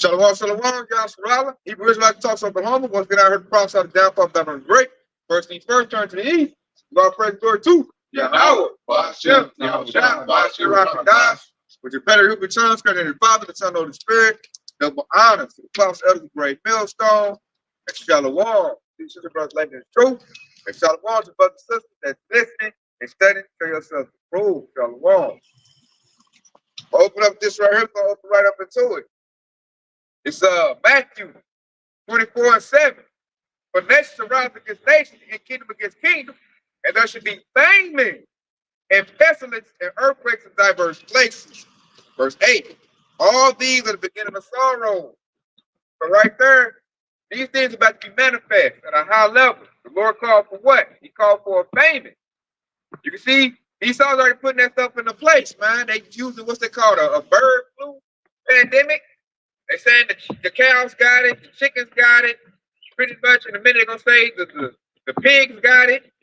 Shalom, shalom, y'all, Sarala. Hebrew Israelites Tulsa Oklahoma. Once again, I heard the prophesy of the downfall of Babylon the Great. First things first, turn to the east. God praise glory to Yahweh, Hashem, Yahushua, Hashem, Rakadash. With your better who returns, credit the Father, the Son, and the Spirit. Double honor to the prophets of the great millstone. And shalom. These sisters, brothers, like in truth. And shalom to brothers and sisters that's listening and studying. Show yourself to prove. Shalom. Open up this right here. Go open right up into it. It's Matthew 24:7. For nations arise against nations and kingdom against kingdom, and there should be famine and pestilence and earthquakes in diverse places. Verse 8. All these are the beginning of sorrow. So right there, these things are about to be manifest at a high level. The Lord called for what? He called for a famine. You can see Esau's already putting that stuff into place, man. They using what's they call a bird flu pandemic. They saying the cows got it, the chickens got it, pretty much. In a minute, they're gonna say the pigs got it.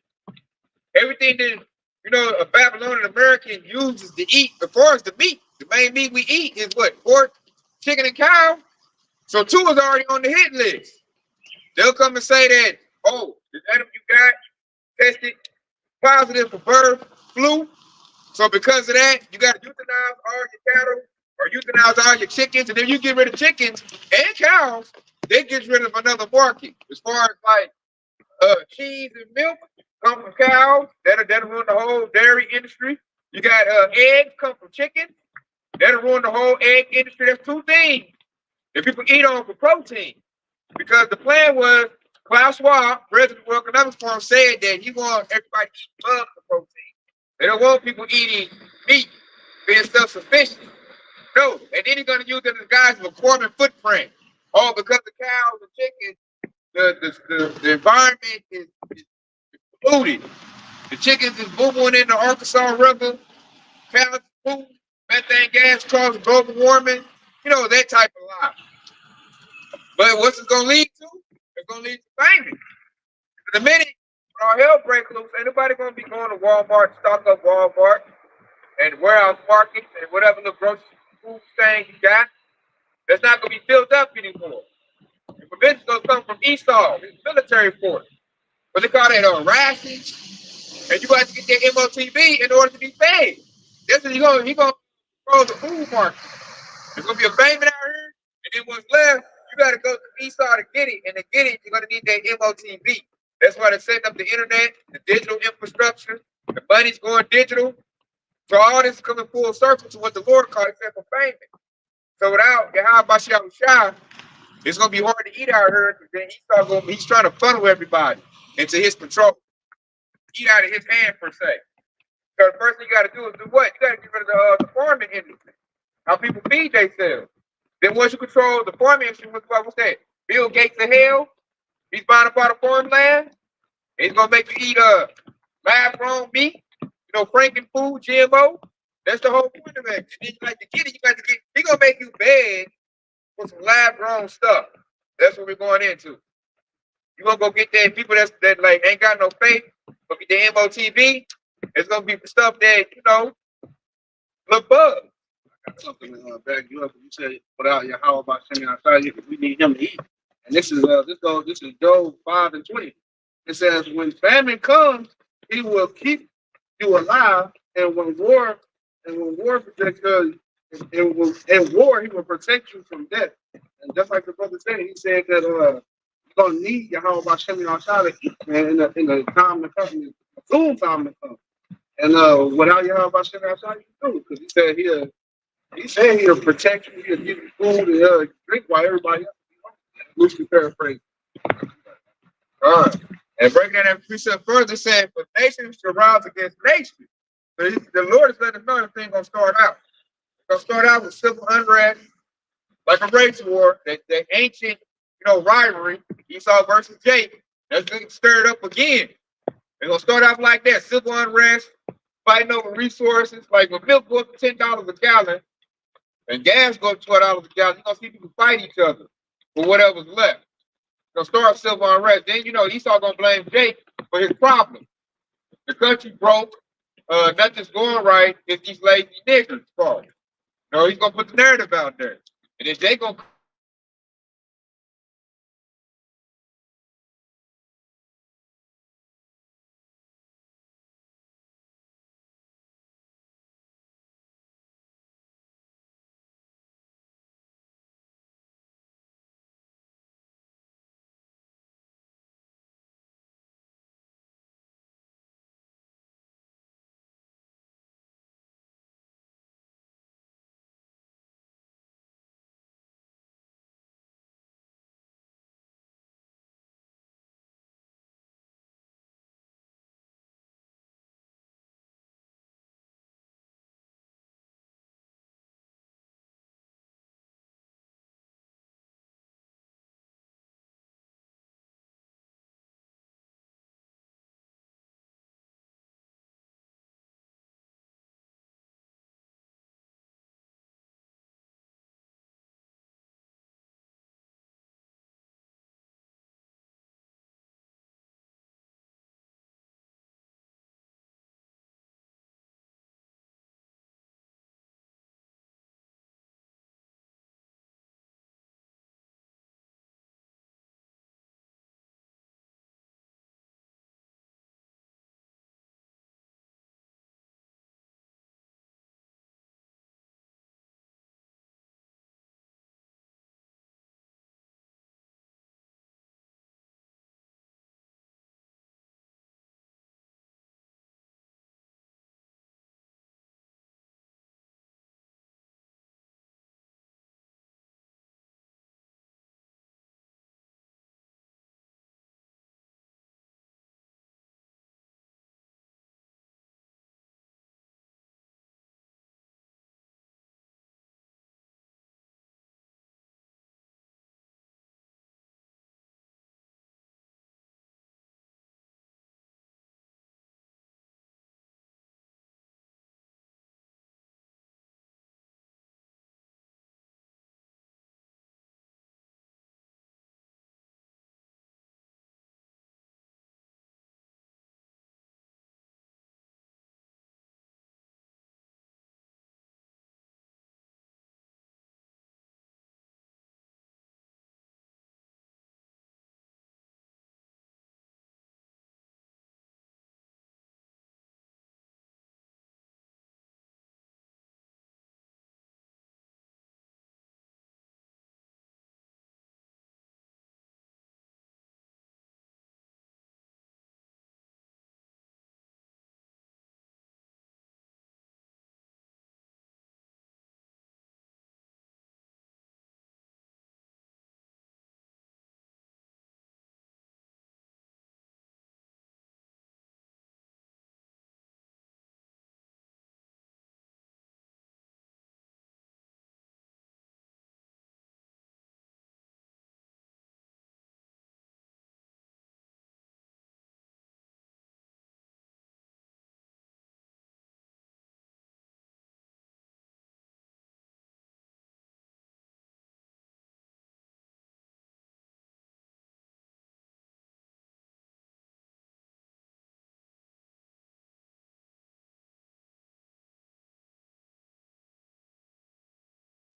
Everything that a Babylonian American uses to eat, as far as the meat, the main meat we eat is what? Pork, chicken, and cow. So 2 is already on the hit list. They'll come and say that, oh, this animal you got tested positive for bird flu. So because of that, you got to euthanize all your cattle or euthanize all your chickens, and then you get rid of chickens and cows, they get rid of another market. As far as like cheese and milk come from cows, that'll ruin the whole dairy industry. You got eggs come from chicken, that'll ruin the whole egg industry. That's 2 things that people eat on for protein. Because the plan was, Klaus Schwab, president of the World Economic Forum, said that he wants everybody to eat bugs for protein. They don't want people eating meat, being self-sufficient. No, and then he's going to use it as guys with a carbon footprint. Oh, because the cows and chickens, the environment is polluted. The chickens is boo-booing in the Arkansas River. Cows poop, methane gas causes global warming. That type of lie. But what's it going to lead to? It's going to lead to famine. In a minute, when all hell breaks loose, ain't nobody going to be going to Walmart, stock up Walmart, and warehouse markets, and whatever little grocery food thing you got. That's not going to be filled up anymore. The provision's going to come from Esau, his military force. What they call that, rations. And you got to get that MOTB in order to be fed. That's what he's going to control the food market. There's going to be a famine out here, and then what's left, you got to go to Esau to get it, and to get it, you're going to need that MOTB. That's why they're setting up the internet, the digital infrastructure, the money's going digital. So all this is coming full circle to what the Lord called except for famine. So without Yahushua, it's going to be hard to eat out here. Then he's trying to funnel everybody into his control. Eat out of his hand, per se. So the first thing you got to do is do what? You got to get rid of the farming industry. How people feed themselves. Then once you control the farming industry, what's that? Bill Gates of hell. He's buying up all the farmland. He's going to make you eat lab-grown meat. Franken food, GMO. That's the whole point of it. And then you like to get it, he's going to make you beg for some lab-grown stuff. That's what we're going into. You're going to go get that people that like ain't got no faith, go get the MOTV. It's going to be stuff that, look bug. I got something to back you up. You said, without Yahweh by sending outside you, because we need him to eat. And this is Job 5:20. It says, when famine comes, he will keep you alive, and when war protects you, in war he will protect you from death. And just like the brother said, he said that you're gonna need Yahweh by sending outside in the time to come, in the soon time to come. And without Yahweh by sending outside, you can do it, because he said he'll protect you, he'll give you food and drink while everybody else. Loosely paraphrase. All right. And breaking that precept further, saying, for nations shall rise against nations. So the Lord is letting us know this thing going to start out. It's going to start out with civil unrest, like a race war, that ancient, rivalry, Esau versus Jacob. That's going to stir it up again. It's going to start off like that, civil unrest, fighting over resources. Like when milk goes up to $10 a gallon and gas goes up to $12 a gallon, you're going to see people fight each other for whatever's left. It's going to start civil unrest. Then, Esau going to blame Jacob for his problem. The country broke. Nothing's going right. It's these lazy niggers' fault. He's going to put the narrative out there. And then Jacob going to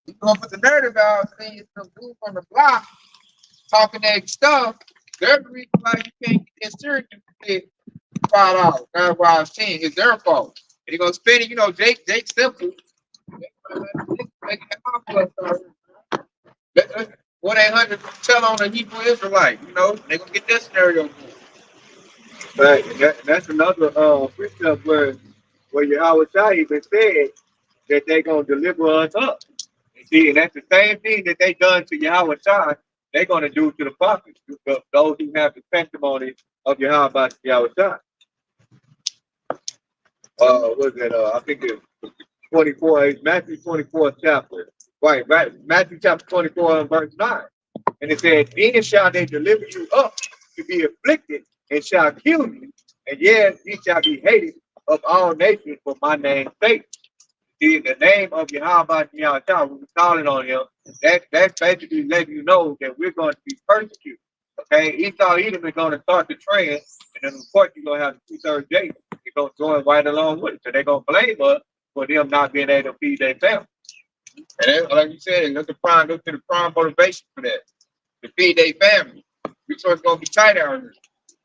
You gonna put the narrative out, saying some dude from the block talking that stuff. They're the reason why you can't get that cereal for $5. That's why I was saying it's their fault. And they gonna spend it, Jake Simple. 1-800 tell on the Hebrew Israelite, they gonna get that scenario. But that's another precept where Yahweh Shai even said that they gonna deliver us up. You see, and that's the same thing that they done to Yahweh Shai, they're gonna do to the prophets, those who have the testimony of Yahweh Shai. Was it I think it's 24, it's Matthew 24 chapter. Right, Matthew chapter 24 and verse 9. And it said, then shall they deliver you up to be afflicted and shall kill you. And yes, ye shall be hated of all nations for my name's sake. See, the name of Yahweh Shai, when we calling on him, that's basically letting you know that we're going to be persecuted. Okay, Esau Edom is going to start the trend, and then of course you're going to have the 2/3 Jacob. They're going to join right along with it. So they're going to blame us for them not being able to feed their family. And like you said, look to the prime motivation for that. To feed their family. Resources gonna be tight out here.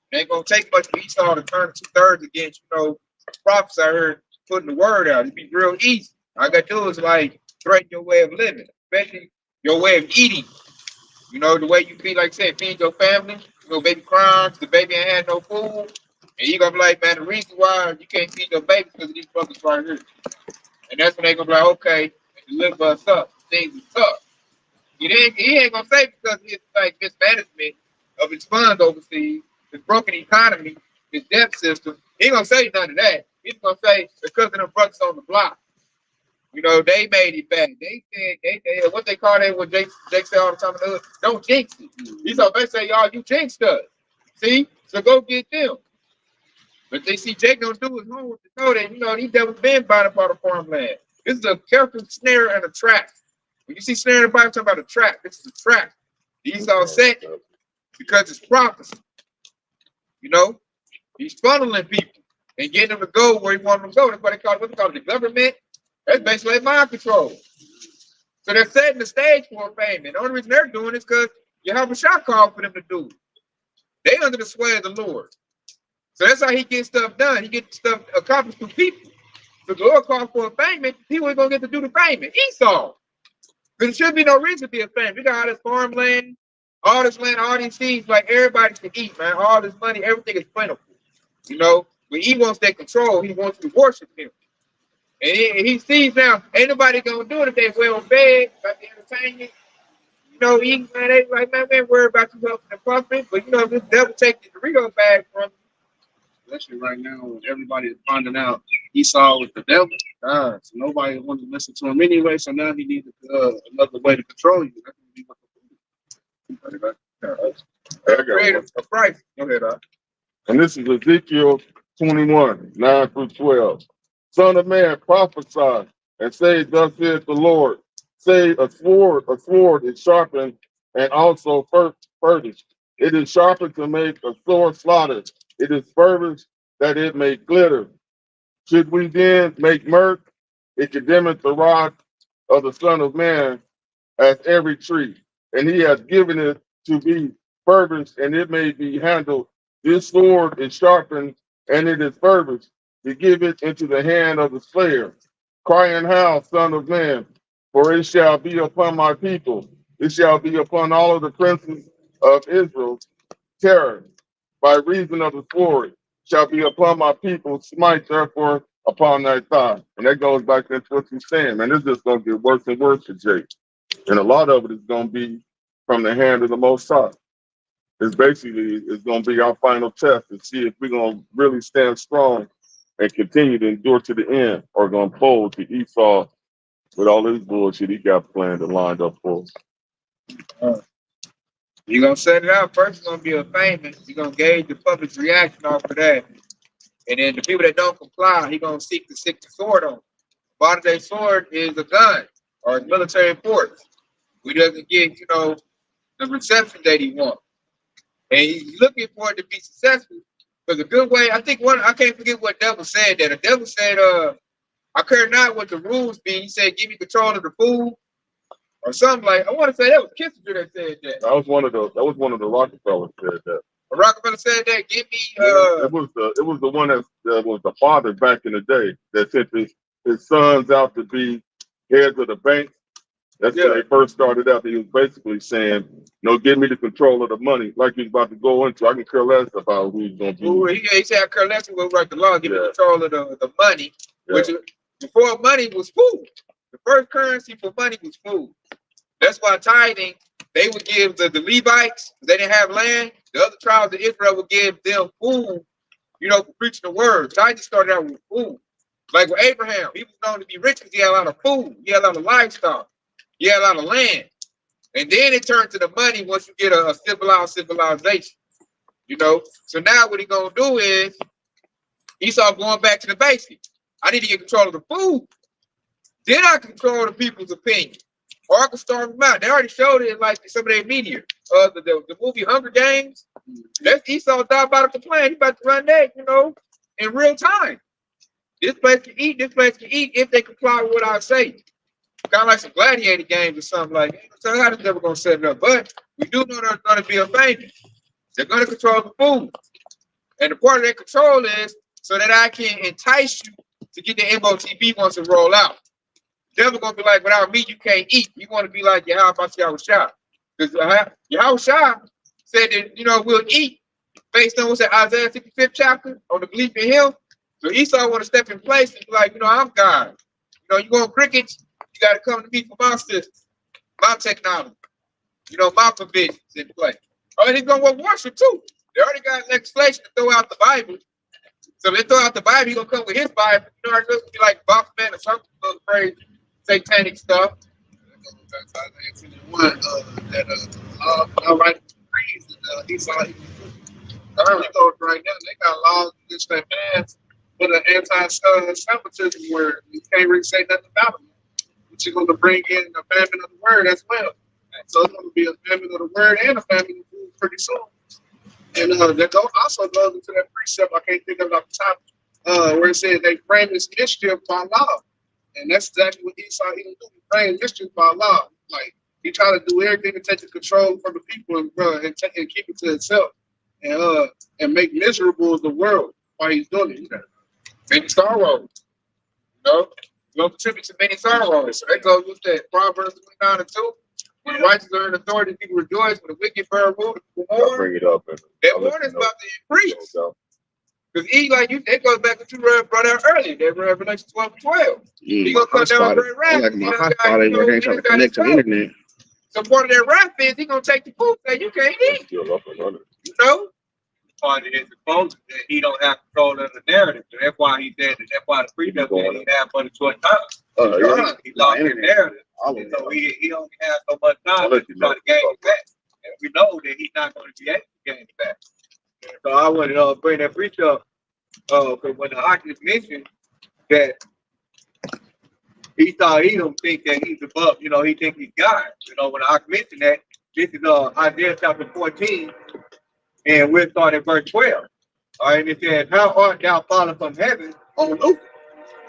They ain't gonna take much for Esau to turn 2/3 against, prophets out here putting the word out. It'd be real easy. All I gotta do is like threaten your way of living, especially your way of eating. The way you feed, like I said, feed your family, baby crying, the baby ain't had no food. And you gonna be like, man, the reason why you can't feed your baby because of these brothers right here. And that's when they gonna be like, okay, deliver us up. Things is tough. He ain't gonna say because it's like mismanagement of his funds overseas, his broken economy, his debt system. He ain't gonna say none of that. He's gonna say because of the brothers on the block. They made it bad. They said they what they call that what Jake said all the time in the hood, don't jinx it. He's always say, y'all, you jinxed us. See? So go get them. But they see Jake don't do his homework to know that, these devils been buying up all the farmland. This is a careful snare and a trap. When you see snare in the Bible, talking about a trap. This is a trap. These all set because it's prophecy. He's funneling people and getting them to go where he wants them to go. That's what they call it the government. That's basically mind control. So they're setting the stage for a payment. The only reason they're doing it is because Yahweh Shah called for them to do it. They under the sway of the Lord. So that's how he gets stuff done. He gets stuff accomplished through people. So the Lord called for a payment. People ain't going to get to do the payment. Esau. There should be no reason to be a fan. We got all this farmland, all this land, all these seeds, like everybody can eat, man. All this money, everything is plentiful. When he wants that control, he wants to worship him. And he sees now, ain't nobody gonna do it if they well fed, got the entertainment. Eating, man, they like, man, we ain't worried about you helping the pumping. But if this devil take the Dorito bag from you, especially right now when everybody is finding out Esau was the devil. So nobody wanted to listen to him anyway. So now he needed another way to control you. That's gonna be what a price. Go ahead, And this is Ezekiel 21, 9 through 12. Son of man, prophesy and say, thus saith the Lord. Say, a sword is sharpened and also furnished. It is sharpened to make a sword slaughter. It is furnished that it may glitter. Should we then make mirth? It condemneth the rod of the Son of Man as every tree. And he has given it to be furnished, and it may be handled. This sword is sharpened, and it is furnished to give it into the hand of the slayer. Cry and howl, Son of Man, for it shall be upon my people. It shall be upon all of the princes of Israel. Terror, by reason of the sword, shall be upon my people. Smite, therefore, upon thy thigh. And that goes back to what you're saying, man. It's just going to get worse and worse for Jake. And a lot of it is going to be from the hand of the Most High. It's going to be our final test to see if we're going to really stand strong and continue to endure to the end, or going to fold to Esau with all this bullshit he got planned and lined up for us. You're going to set it out. First, it's going to be a famous. You're going to gauge the public's reaction off of that. And then the people that don't comply, he's going to seek the sword on. Modern day sword is a gun or military force. We doesn't get, the reception that he wants. And he's looking for it to be successful. Because a good way, I can't forget what devil said that. The devil said, I care not what the rules be. He said, give me control of the food. or something like. I want to say that was Kissinger that said that. That was one of the Rockefellers said that. Rockefeller said that. Give me It was the one that was the father back in the day that sent his sons out to be heads of the bank. That's when they first started out. He was basically saying, "No, give me the control of the money." Like he's about to go into. I can care less about who's going to be. Ooh, he said care less will write the law, give me control of the money, which before money was food. The first currency for money was food. That's why tithing, they would give the Levites, they didn't have land. The other tribes of Israel would give them food, for preaching the word. Tithing started out with food. Like with Abraham, he was known to be rich because he had a lot of food. He had a lot of livestock. He had a lot of land. And then it turned to the money once you get a civilization. So now what he's going to do is, Esau going back to the basics. I need to get control of the food. Then I control the people's opinion. Or I can starve them out. They already showed it in like some of their media. The movie Hunger Games. That's Esau diabolical plan. He about to run that, in real time. This place can eat if they comply with what I say. Kind of like some gladiator games or something like that. So how is never going to set it up? But we do know they're going to be a famous. They're going to control the food. And the part of their control is so that I can entice you to get the MOTB once it roll out. Never going to be like, without me, you can't eat. You want to be like Yahweh. Because Yahweh said that, we'll eat based on what's that, Isaiah 65th chapter, on the belief in him. So Esau want to step in place and be like, I'm God. You want crickets, you got to come to me for my system, my technology, my provisions in place. Oh, and he's going to want worship too. They already got legislation to throw out the Bible. So they throw out the Bible, he's going to come with his Bible. It's going to be like Bachman or something, crazy satanic stuff. All right, Esau, right now, they got laws against that man with an anti-Semitism where you can't really say nothing about them. But you're going to bring in the famine of the word as well. So it's going to be a famine of the word and a famine of food pretty soon. And that also goes into that precept, I can't think of it off the top, where it says they frame this mischief by law. And that's exactly what Esau he do. He frame mischief by law. Like, he try to do everything to take the control from the people and keep it to itself. And make miserable the world while he's doing it. Many sorrows. You'll contribute to many sorrows. So that goes with that Proverbs 29:2. When the righteous are in authority, people rejoice. When the wicked bear rule, people mourn. Bring it up. That mourn is about to increase. Because that goes back to what you brought out earlier. That Revelation 12:12. He gonna come down with great wrath. Like my hotspot ain't working, trying to connect to the internet. So part of that wrath is he gonna take the food that you can't eat. Part of his proposal that he don't have control of the narrative. So that's why he said that. That's why the precept said he have but a short time. He lost the narrative. And so he only has so much time to try to gain it back. And we know that he's not going to be able to gain it back. So I want to bring that preach up because when the Oculus mentioned that he thought he don't think that he's above, he think he's God. When I mentioned that, this is Isaiah chapter 14. And we'll start at verse 12. All right, and it says, how art thou fallen from heaven, O Lucifer?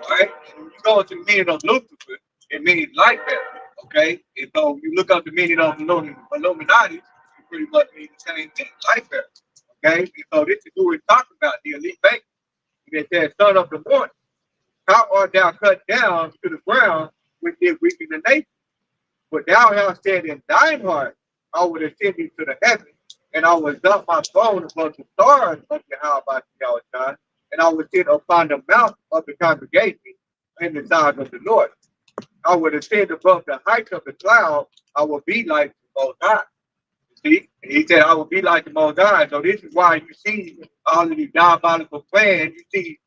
All right, and when you go into the meaning of Lucifer, it means light bearer. Okay, and so you look up the meaning of Illuminati, it pretty much means the same thing, light bearer. Okay, and so this is who we're talking about, the elite bank. And it says, son of the morning, how art thou cut down to the ground, which is weeping the nation? But thou hast said in thine heart, I will ascend thee to the heavens, and I will dump my throne above the stars of Yahweh, and I will sit upon the mount of the congregation in the sides of the north. I will ascend above the heights of the cloud. I will be like the Most High. See, he said, I will be like the Most High. So this is why you see all of these diabolical plans. You see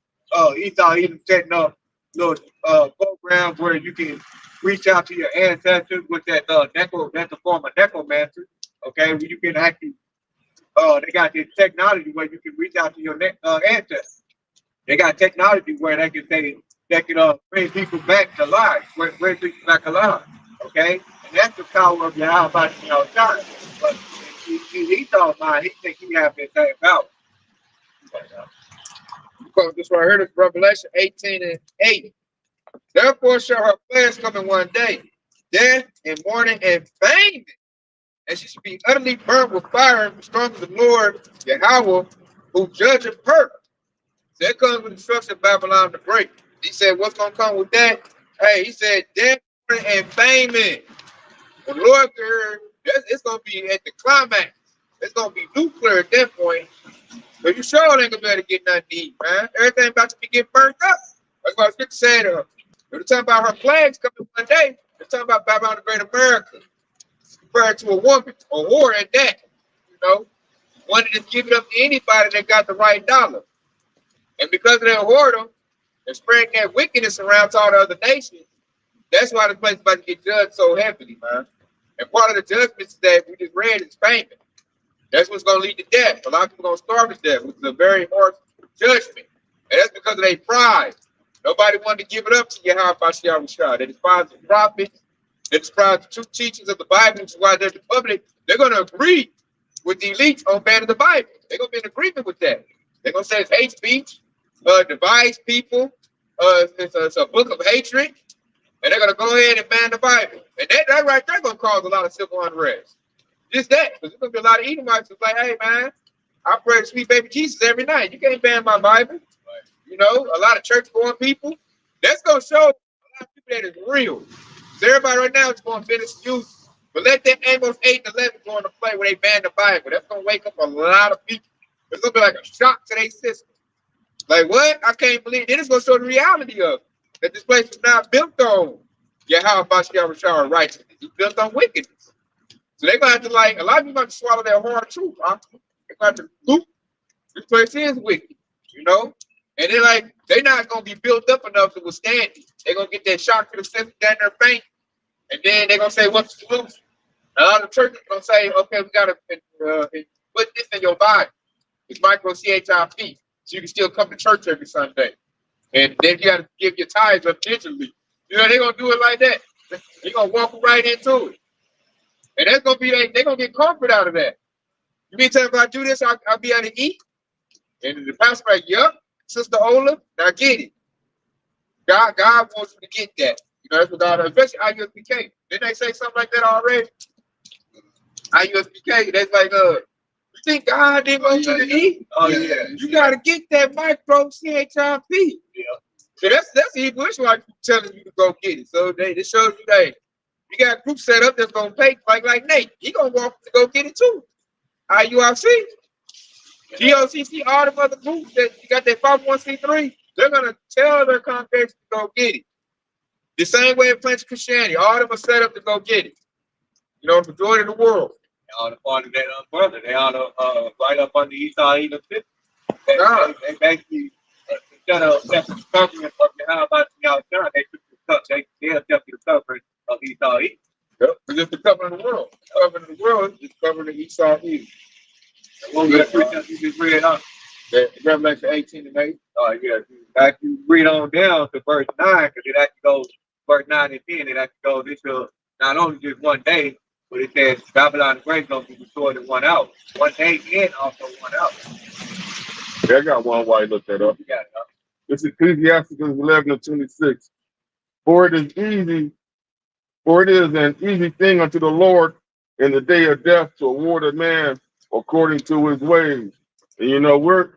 Esau even setting up little programs where you can reach out to your ancestors with that that's a form of necromancy. Okay, where you can actually they got this technology where you can reach out to your ancestors. They got technology where they can bring people back to life, bring people back alive. Okay, and that's the power of Yahweh God. But he thought about, he think he have that same power. This right here, this Revelation 18:8. Therefore shall her plagues come in one day, death and mourning and famine. And she should be utterly burnt with fire and strong as the Lord Yahweh, who judgeth her. So that comes with the destruction of Babylon the Great. He said, what's going to come with that? Hey, he said, death and famine. The Lord, it's going to be at the climax. It's going to be nuclear at that point. But you sure ain't going to be able to get nothing to eat, man. Everything about to be getting burnt up. That's why Scripture said, they're talking about her plagues coming one day. They're talking about Babylon the Great America. Compared to a woman, a whore at that. You know, wanted to give it up to anybody that got the right dollar. And because of their whoredom and spreading that wickedness around to all the other nations, that's why the place is about to get judged so heavily, man. And part of the judgments that we just read is famine. That's what's going to lead to death. A lot of people are going to starve to death, which is a very harsh judgment. And that's because of their pride. Nobody wanted to give it up to Yahweh Bashiach. They despise the prophets. They despise the true teachings of the Bible, which is why they're the public. They're going to agree with the elites on banning the Bible. They're going to be in agreement with that. They're going to say it's hate speech, divides people, it's a book of hatred, and they're going to go ahead and ban the Bible. And that right there going to cause a lot of civil unrest. Just that, because there's going to be a lot of Edomites that's like, hey, man, I pray to sweet baby Jesus every night. You can't ban my Bible. You know, a lot of church-going people. That's going to show a lot of people that is real. So everybody right now is going to finish youth. But let them Amos 8 and 11 go into play where they ban the Bible. That's going to wake up a lot of people. It's going to be like a shock to their system. Like, what? I can't believe it. Then it's going to show the reality of it. That this place is not built on Yahweh Bashiach righteousness. It's built on wickedness. So they're going to have to, like, a lot of people have to swallow their hard truth. Huh? They're going to have to, loop. This place is wicked, you know? And they're like, they're not going to be built up enough to withstand it. They're going to get that shock to the system down their bank. And then they're going to say, what's the solution? A lot of churches are going to say, okay, we got to put this in your body. It's micro CHIP. So you can still come to church every Sunday. And then you got to give your tithes up digitally. You know, they're going to do it like that. They're going to walk right into it. And that's going to be, they're going to get comfort out of that. You mean tell me if I do this, I'll be able to eat? And the pastor like, yup, Sister Ola, now get it. God wants you to get that. You know, that's what God, especially IUSBK. Didn't they say something like that already? IUSBK, that's like, you think God didn't want you to eat? Oh, yeah. You got to get that micro CHIP. Yeah. So that's the Hebrew Israelite telling you to go get it. So it shows you that you got a group set up that's going to pay, like Nate. He going to walk to go get it too. IURC, GOCC, all the other groups that you got that 501c3, they're going to tell their congregation to go get it. The same way in French Christianity, all of them are set up to go get it. You know, the majority of the world. All the part of that brother, they all right up under Esau Edom 50. They basically instead of accepting the covering of how about y'all done, they took the cup, they accepted the covering of Esau Edom. Yep, it's just the covering of the world. The covering of the world is covering the Esau Edom. One of the preachers you just read on. Revelation 18 and 8. Oh, yeah. After you read on down to verse 9, because it actually goes, verse 9 and 10, it actually goes into not only just one day, but it says Babylon the Great is going to be destroyed in 1 hour. 1 day and also 1 hour. Yeah, I got one while you look that up. You got it, huh? This is Ecclesiastes 11 and 26. For it is an easy thing unto the Lord in the day of death to award a man according to his ways. And you know, we're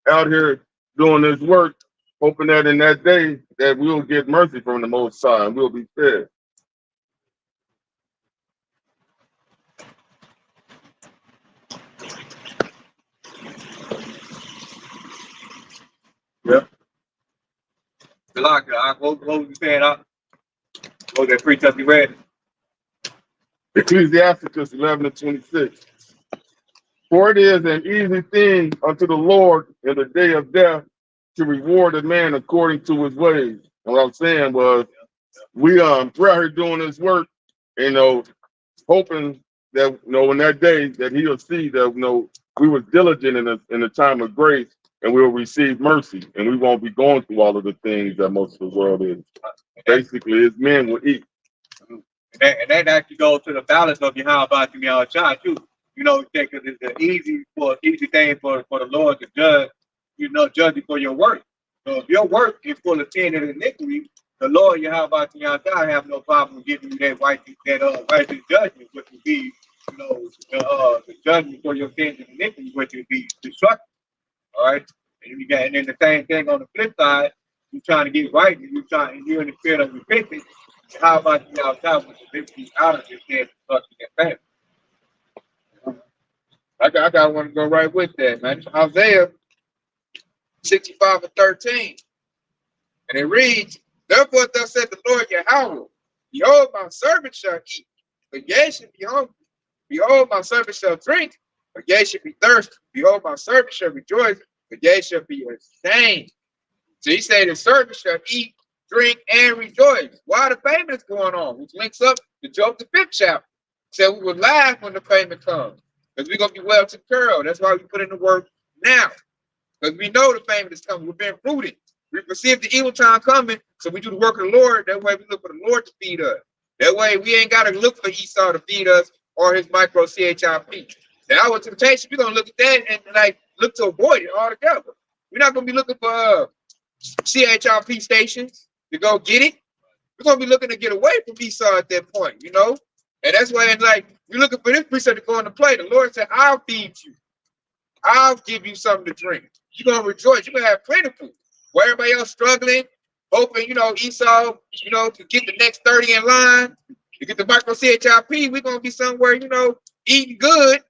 out here doing this work, hoping that in that day that we'll get mercy from the Most High and we'll be fed. Yeah. What was you saying? What was that precept you read? Ecclesiastes 11 and 26. For it is an easy thing unto the Lord in the day of death to reward a man according to his ways. And what I'm saying was, we're out here doing this work, you know, hoping that, you know, in that day that he'll see that, you know, we were diligent in the time of grace and we'll receive mercy and we won't be going through all of the things that most of the world is. Basically, his men will eat. And that actually goes to the balance of your how about your child too. You know, because it's an easy thing for the Lord to judge, you know, judge you for your work. So if your work is full of sin and iniquity, the Lord, Yahweh, I have no problem giving you that righteous judgment, which would be, the judgment for your sins and iniquities, which would be destruction. All right. And then the same thing on the flip side, you're trying to get right, and you're in the spirit of repentance. How about you outside with the liberty out of your sin, destruction, and famine? I got one to go right with that, man. Isaiah 65:13. And it reads, therefore thus said the Lord Yahweh, behold, my servant shall eat, but ye shall be hungry. Behold, my servant shall drink, but ye shall be thirsty. Behold, my servant shall rejoice, but ye shall be ashamed. So he said the servant shall eat, drink, and rejoice. While the famine is going on, which links up to Job the 5th chapter. Said we will laugh when the famine comes, because we're going to be well taken care of. That's why we put in the work now. Because we know the famine is coming. We're being prudent. We perceive the evil time coming, so we do the work of the Lord. That way we look for the Lord to feed us. That way we ain't got to look for Esau to feed us or his micro CHIP. The hour of temptation, we're going to look at that and like look to avoid it altogether. We're not going to be looking for CHIP stations to go get it. We're going to be looking to get away from Esau at that point, you know? And that's why, like, we're looking for this precept to go into play. The Lord said, I'll feed you. I'll give you something to drink. You're going to rejoice. You're going to have plentiful. Where everybody else struggling, hoping, Esau, to get the next 30 in line, to get the micro CHIP, we're going to be somewhere, eating good,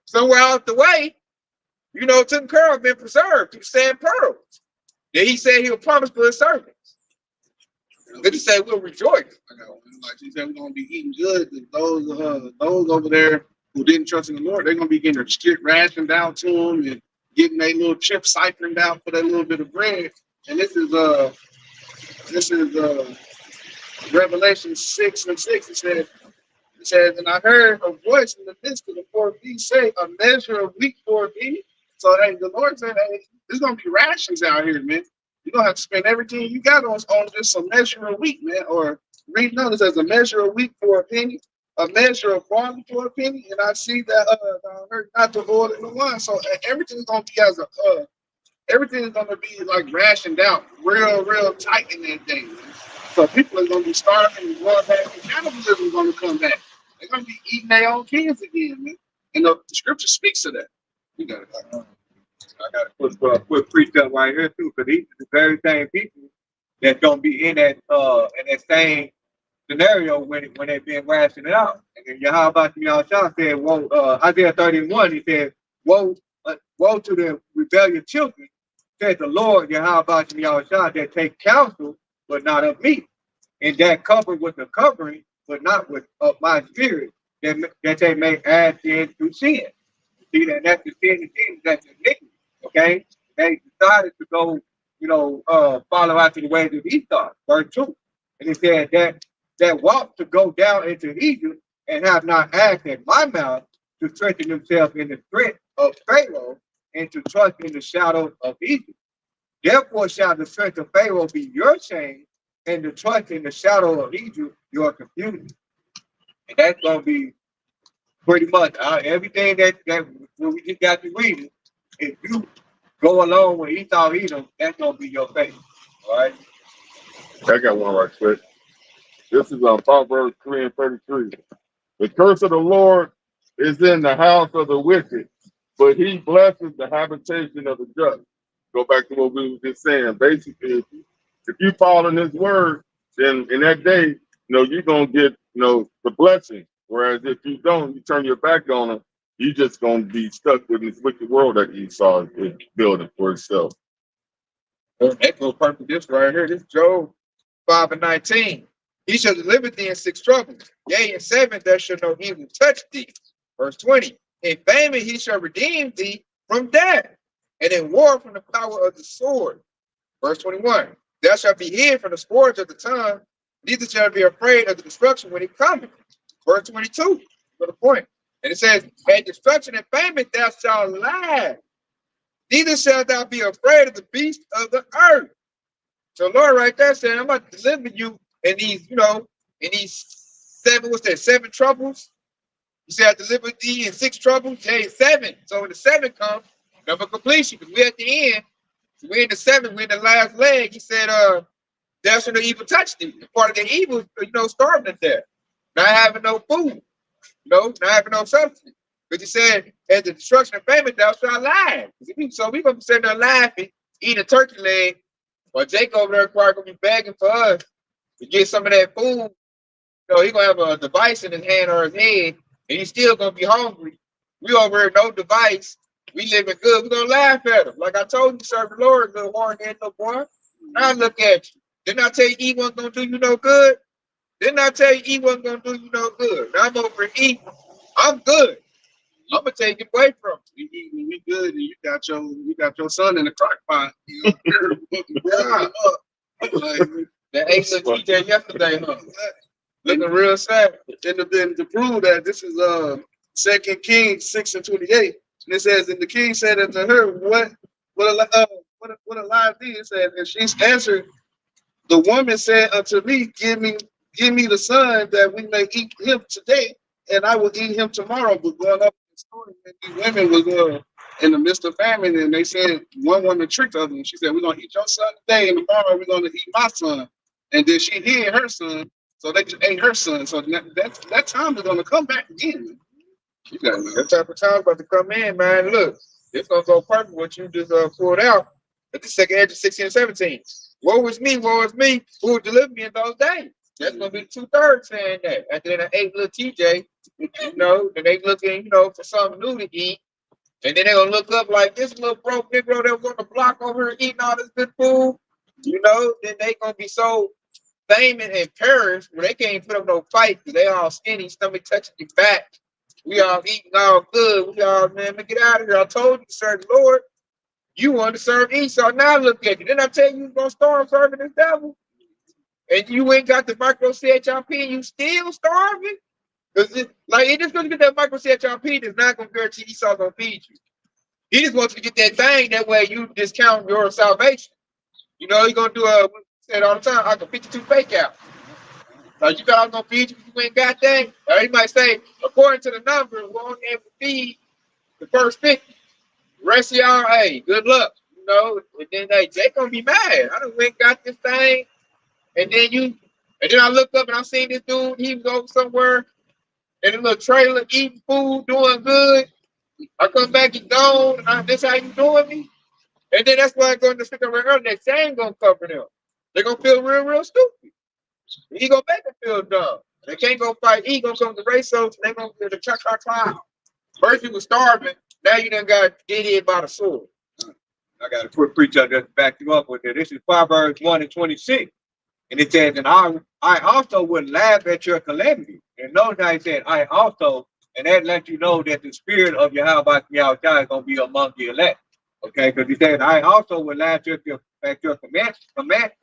somewhere out the way, taken care of, been preserved through sand pearls. Then he said he'll promise for his servants. Then he said we'll rejoice. Like he said, we're going to be eating good. Those over there who didn't trust in the Lord, they're going to be getting their shit rationed out to them and getting their little chip siphoned out for that little bit of bread. And this is Revelation 6:6. It says, and I heard a voice in the midst of the 4 beasts say, a measure of wheat for thee. So hey, the Lord said, hey, there's gonna be rations out here, man. You're gonna have to spend everything you got on just a measure of wheat, man. Or read notice as a measure of wheat for a penny, a measure of barley for a penny, and I see that I heard not the oil and the wine. So everything's gonna be everything's gonna be like rationed out, real tight in that thing. Man. So people are gonna be starving and going back, and cannibalism is gonna come back. They're gonna be eating their own kids again, man. And the scripture speaks to that. You got it. I got to put precept right here too, because these are the very same people that's gonna be in that same scenario when they're being rationed out. And then Yahweh said, "Woe!" Isaiah 31, he said, "Woe to the rebellious children," said the Lord Yahweh that take counsel, but not of me, and that cover with the covering, but not with of my spirit, that they may add sin to sin. See that that's the sin, that's the iniquity. Okay, they decided to go, follow after the ways of Esau. Verse 2, and it said that walk to go down into Egypt and have not asked at my mouth to strengthen themselves in the strength of Pharaoh and to trust in the shadow of Egypt. Therefore shall the strength of Pharaoh be your shame, and the trust in the shadow of Egypt your confusion. And that's going to be pretty much everything that we just got to read. If you go along with Esau Edom, that's going to be your fate. All right? I got one right quick. This is Proverbs 3:33. The curse of the Lord is in the house of the wicked, but he blesses the habitation of the just. Go back to what we were just saying. Basically, if you follow his word, then in that day, you're going to get, the blessing. Whereas if you don't, you turn your back on him, you're just going to be stuck with this wicked world that Esau is building for itself. That goes perfect. This right here, this Job 5:19. He shall deliver thee in 6 troubles. Yea, in 7 there shall no evil touch thee. Verse 20. In famine he shall redeem thee from death, and in war from the power of the sword. Verse 21. Thou shalt be hid from the scourge of the tongue, neither shalt be afraid of the destruction when it cometh. Verse 22. For the point. And it says, at destruction and famine thou shalt laugh, neither shalt thou be afraid of the beasts of the earth. So Lord right there saying, I'm about to deliver you in these, in these 7 troubles. He said, I delivered thee in 6 troubles. Yeah, 7. So when the 7 comes, number completion, because we're at the end. So we're in the 7th, we're in the last leg. He said, That's when the evil touched him. Part of the evil, starving to death, not having no food, not having no substance. But he said, at the destruction of famine, thou shalt lie. So we gonna be sitting there laughing, eating a turkey leg, while Jake over there probably gonna be begging for us to get some of that food. He gonna have a device in his hand or his head, and he's still gonna be hungry. We over here, no device. We living good. We gonna laugh at him. Like I told you, serve the Lord, little horn-head little boy. Now look at you. Didn't I tell you E wasn't gonna do you no good? Didn't I tell you E wasn't gonna do you no good? Now I'm over here eating. I'm good. I'm gonna take it away from you. We eating, we good, and you got your son in the crock pot. Yeah. That ate little TJ yesterday, huh? Looking real sad. And then to prove that, this is 2 Kings 6:28, and it says, and the king said unto her, what Elijah did? It said, and she answered, the woman said unto me, give me the son that we may eat him today, and I will eat him tomorrow. But going up in the story, these women was in the midst of famine, and they said one wanted to trick the other one. She said, we're gonna eat your son today, and tomorrow we're gonna eat my son. And then she hid her son, so they just ate her son. So that time is gonna come back again. You got that type of time about to come in, man. Look, it's gonna go perfect what you just pulled out at the second edge of 16 and 17. Woe is me, who will deliver me in those days? That's gonna be 2/3 saying that. After they ate little TJ, then they looking, for something new to eat. And then they're gonna look up like this little broke Negro that was on the block over here eating all this good food. Then they gonna be so famous and perished where they can't put up no fight because they all skinny, stomach touching your back. We all eating all good. We all, man, get out of here. I told you to serve the Lord. You want to serve Esau. Now look at you. Didn't I tell you was gonna start serving this devil? And you ain't got the micro CHIP and you still starving? Because it just gonna get that micro CHIP that's not gonna guarantee Esau gonna feed you. He just wants you to get that thing, that way you discount your salvation. You're gonna do what we said all the time, I can 52 fake out. Like you thought I was gonna feed you, you ain't got that. Or he might say, according to the number, we're only able to feed the first 50. The rest of y'all, hey, good luck. And then Jake gonna be mad. I done went and got this thing. And then I look up and I seen this dude, he was over somewhere in a little trailer eating food, doing good. I come back, he's gone, and this how you doing me? And then that's why I'm going to stick around. That shame gonna cover them. They're gonna feel real, real stupid. He gonna make them feel dumb. They can't go fight. He gonna come to race so they gonna feel the cloud. First you was starving, now you done got get hit by the sword. I got a quick preacher just to back you up with it. This is Proverbs 1:26. And it says, and I also would laugh at your calamity. And notice how he said, I also, and that lets you know that the spirit of Yahweh is going to be among the elect. Okay, because he said, I also would laugh at your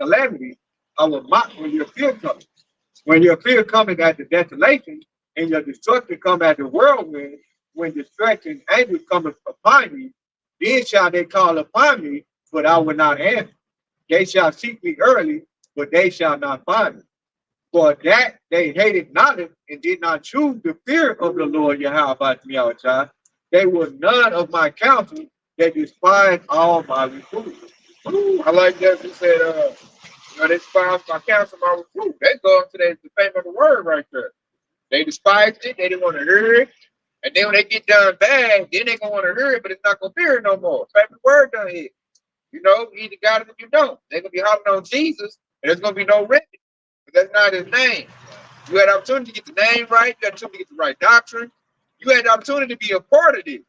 calamity. I will mock when your fear comes. When your fear coming at the desolation, and your destruction come at the whirlwind, when distress and anger cometh upon you, then shall they call upon me, but I will not answer. They shall seek me early, but they shall not find me. For that they hated knowledge and did not choose the fear of the Lord Yahweh. They were none of my counsel, they despised all my reproof. I like that. He said, they despised my counsel, my reproof. They go into the fame of the word right there. They despised it, they didn't want to hear it. And then when they get done bad, then they gonna want to hear it, but it's not gonna be here no more. Favorite word done here. You either got it or you don't. They're gonna be hollering on Jesus. There's going to be no remedy, but that's not his name. You had the opportunity to get the name right. You had the opportunity to get the right doctrine. You had the opportunity to be a part of this.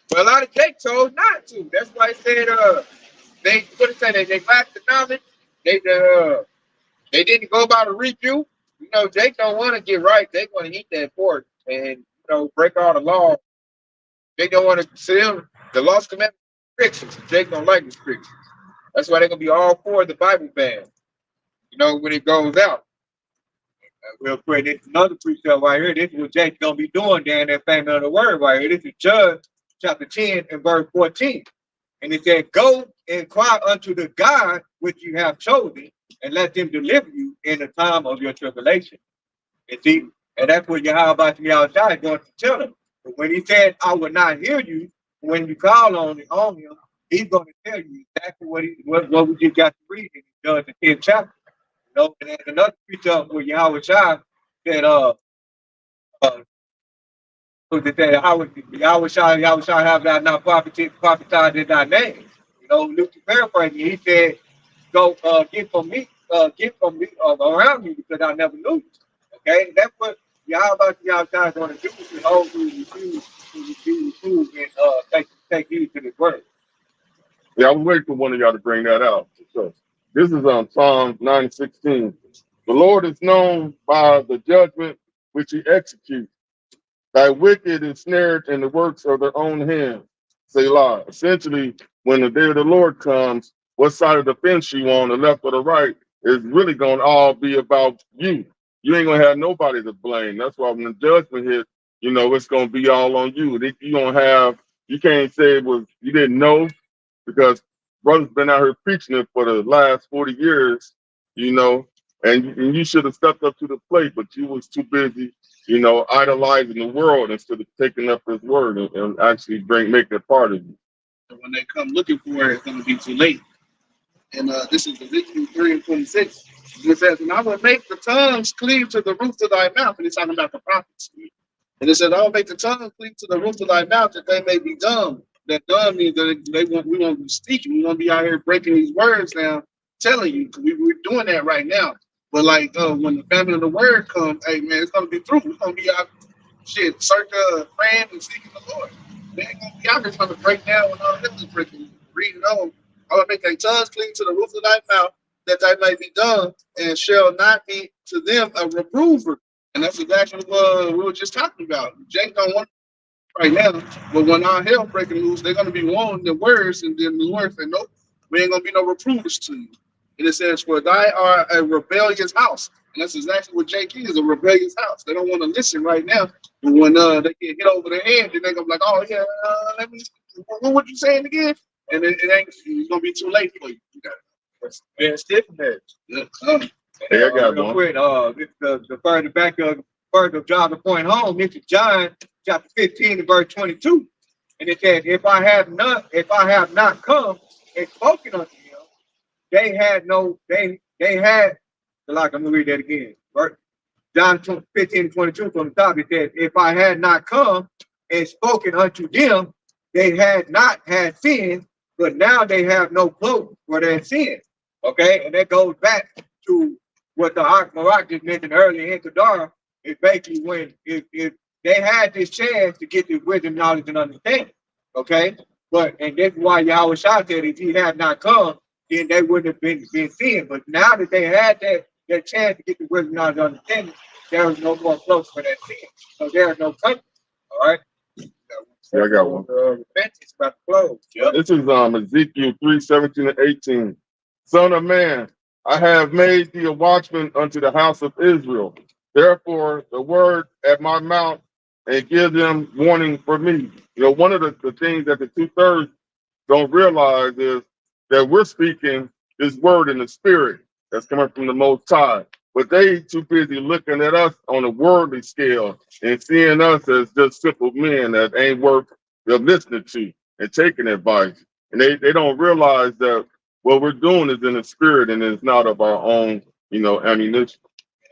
But a lot of Jake chose not to. That's why he said they lacked the knowledge. They didn't go by the review. Jake don't want to get right. They want to eat that pork and break all the law. They don't want to see them. The lost commandment restrictions. Jake don't like restrictions. That's why they're gonna be all for the Bible ban. When it goes out. Real quick, this is another precept right here. This is what Jake's gonna be doing down that family of the word right here. This is Judge chapter 10 and verse 14. And it said, go inquire unto the God which you have chosen, and let them deliver you in the time of your tribulation. And see, and that's what Yahweh is going to tell them. But when he said, I will not hear you, when you call on him, he's going to tell you exactly what we just got to read in Judge the 10th chapter. know, and then another precept with Yahweh Shai that so Yahweh Shai have that not prophesied in thy name. You know, Luke paraphrasing, he said, go get from me around me because I never knew you. Okay, and that's what Yahweh Shai is going to do to those who refuse and take heed to this word. Yeah, I was waiting for one of y'all to bring that out. So this is on Psalm 9:16. The Lord is known by the judgment which he executes. Thy wicked is snared in the works of their own hands. Selah. Essentially, when the day of the Lord comes, what side of the fence you on, the left or the right, is really going to all be about you. You ain't going to have nobody to blame. That's why when the judgment hits, you know, it's going to be all on you. You don't have, you can't say it was, you didn't know, because brother's been out here preaching it for the last 40 years, you know, and you should have stepped up to the plate, but you was too busy, you know, idolizing the world instead of taking up his word and actually make it part of you. And when they come looking for it, it's going to be too late. And this is Ezekiel 3:26. It says, and I will make the tongues cleave to the roof of thy mouth. And it's talking about the prophets. And it said, I will make the tongues cleave to the roof of thy mouth that they may be dumb. That dumb means that we won't be speaking. We won't be out here breaking these words down, telling you. We're doing that right now. But like when the family of the word comes, hey man, it's gonna be through. We're gonna be out praying and seeking the Lord. They ain't gonna be out there trying to break down when all this is breaking. Read it on. I will make thy tongues cleave to the roof of thy mouth, that thy may be dumb, and shall not be to them a reprover. And that's exactly what we were just talking about. Jake don't want right now, but when our hell breaking loose, they're gonna be wanting the words, and then the Lord said, nope, we ain't gonna be no reprovers to you. And it says, for thy are a rebellious house. And that's exactly what Jake is, a rebellious house. They don't want to listen right now. But when they get hit over the head, then they're going to be like, oh, yeah, let me, what you saying again? And it's going to be too late for you. Yeah, stiffness. Yeah. Hey, I got real one. quick, the further drive the point home, this is John chapter 15 and verse 22. And it says, if I have not come and spoken unto him, they had, like, I'm gonna read that again. Right? John 15 and 22 from the top, it says, if I had not come and spoken unto them, they had not had sin, but now they have no cloak for their sin. Okay, and that goes back to what the Marak just mentioned earlier in Kadar, is basically when if they had this chance to get this wisdom, knowledge, and understanding. Okay, and that's why Yahweh Shah said if he had not come, then they wouldn't have been sin. But now that they had that chance to get the wisdom, knowledge, and understanding, there was no more close for that sin. So there is no comfort. All right. Yeah, I got one. Repentance about to close. Yep. This is Ezekiel 3:17 and 18. Son of man, I have made thee a watchman unto the house of Israel. Therefore, the word at my mouth and give them warning for me. You know, one of the things that the 2/3 don't realize is that we're speaking this word in the spirit that's coming from the Most High. But they too busy looking at us on a worldly scale and seeing us as just simple men that ain't worth listening to and taking advice. And they don't realize that what we're doing is in the spirit and it's not of our own, you know, ammunition.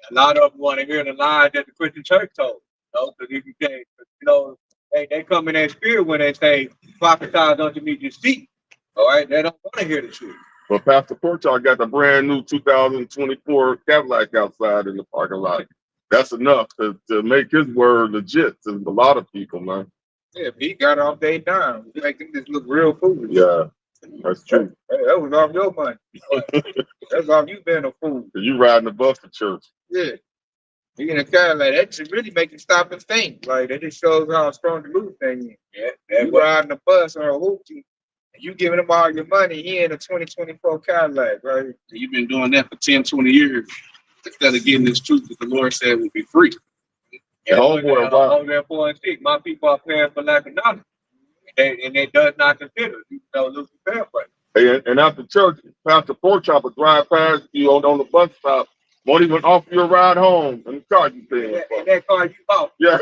A lot of them want to hear the lies that the Christian church told. You know, because if you can't, you know, they come in that spirit when they say, prophesy unto me to speak. All right, they don't want to hear the truth. But Pastor Porchard got the brand new 2024 Cadillac outside in the parking lot. That's enough to make his word legit to a lot of people, man. Yeah, he got off day down, making this look real foolish. Yeah, that's true. Hey, that was off your money. That's off you being a fool. You riding the bus to church. Yeah. You in a car like that should really make you stop and think. Like that just shows how strong the loop thing is. Yeah. You riding the bus or a hoopty. You giving him all your money, he in a 2024 Cadillac, right? You've been doing that for 10, 20 years instead of getting this truth that the Lord said would be free. Yeah, my people are paying for lack of knowledge. And they does not consider, you know, losing fair play. Hey, and after church, Pastor Porchop will drive past you on the bus stop, won't even offer you a ride home in the car you paying for. In that car you bought. Yeah.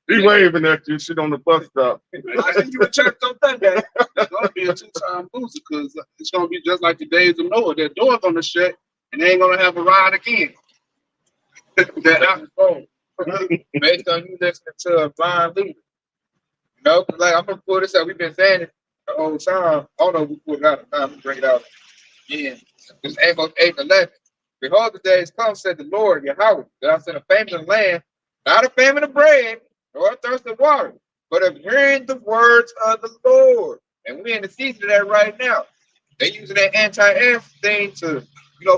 He waving at you, shit on the bus stop. I see you in church on Sunday. It's going to be a two-time loser because it's going to be just like the days of Noah. That door's going to shut and they ain't gonna have a ride again. That phone. Based on you listening to a blind leader. You know, 'cause like I'm gonna pull this up. We've been saying it the whole time. I don't know if we pulled it out of time. We bring it out again. It's Amos 8:11. Behold, the days come, said the Lord, Yahweh, that I send a famine in the land, not a famine of bread, nor a thirst of water, but of hearing the words of the Lord. And we're in the season of that right now. They using that anti-air thing to,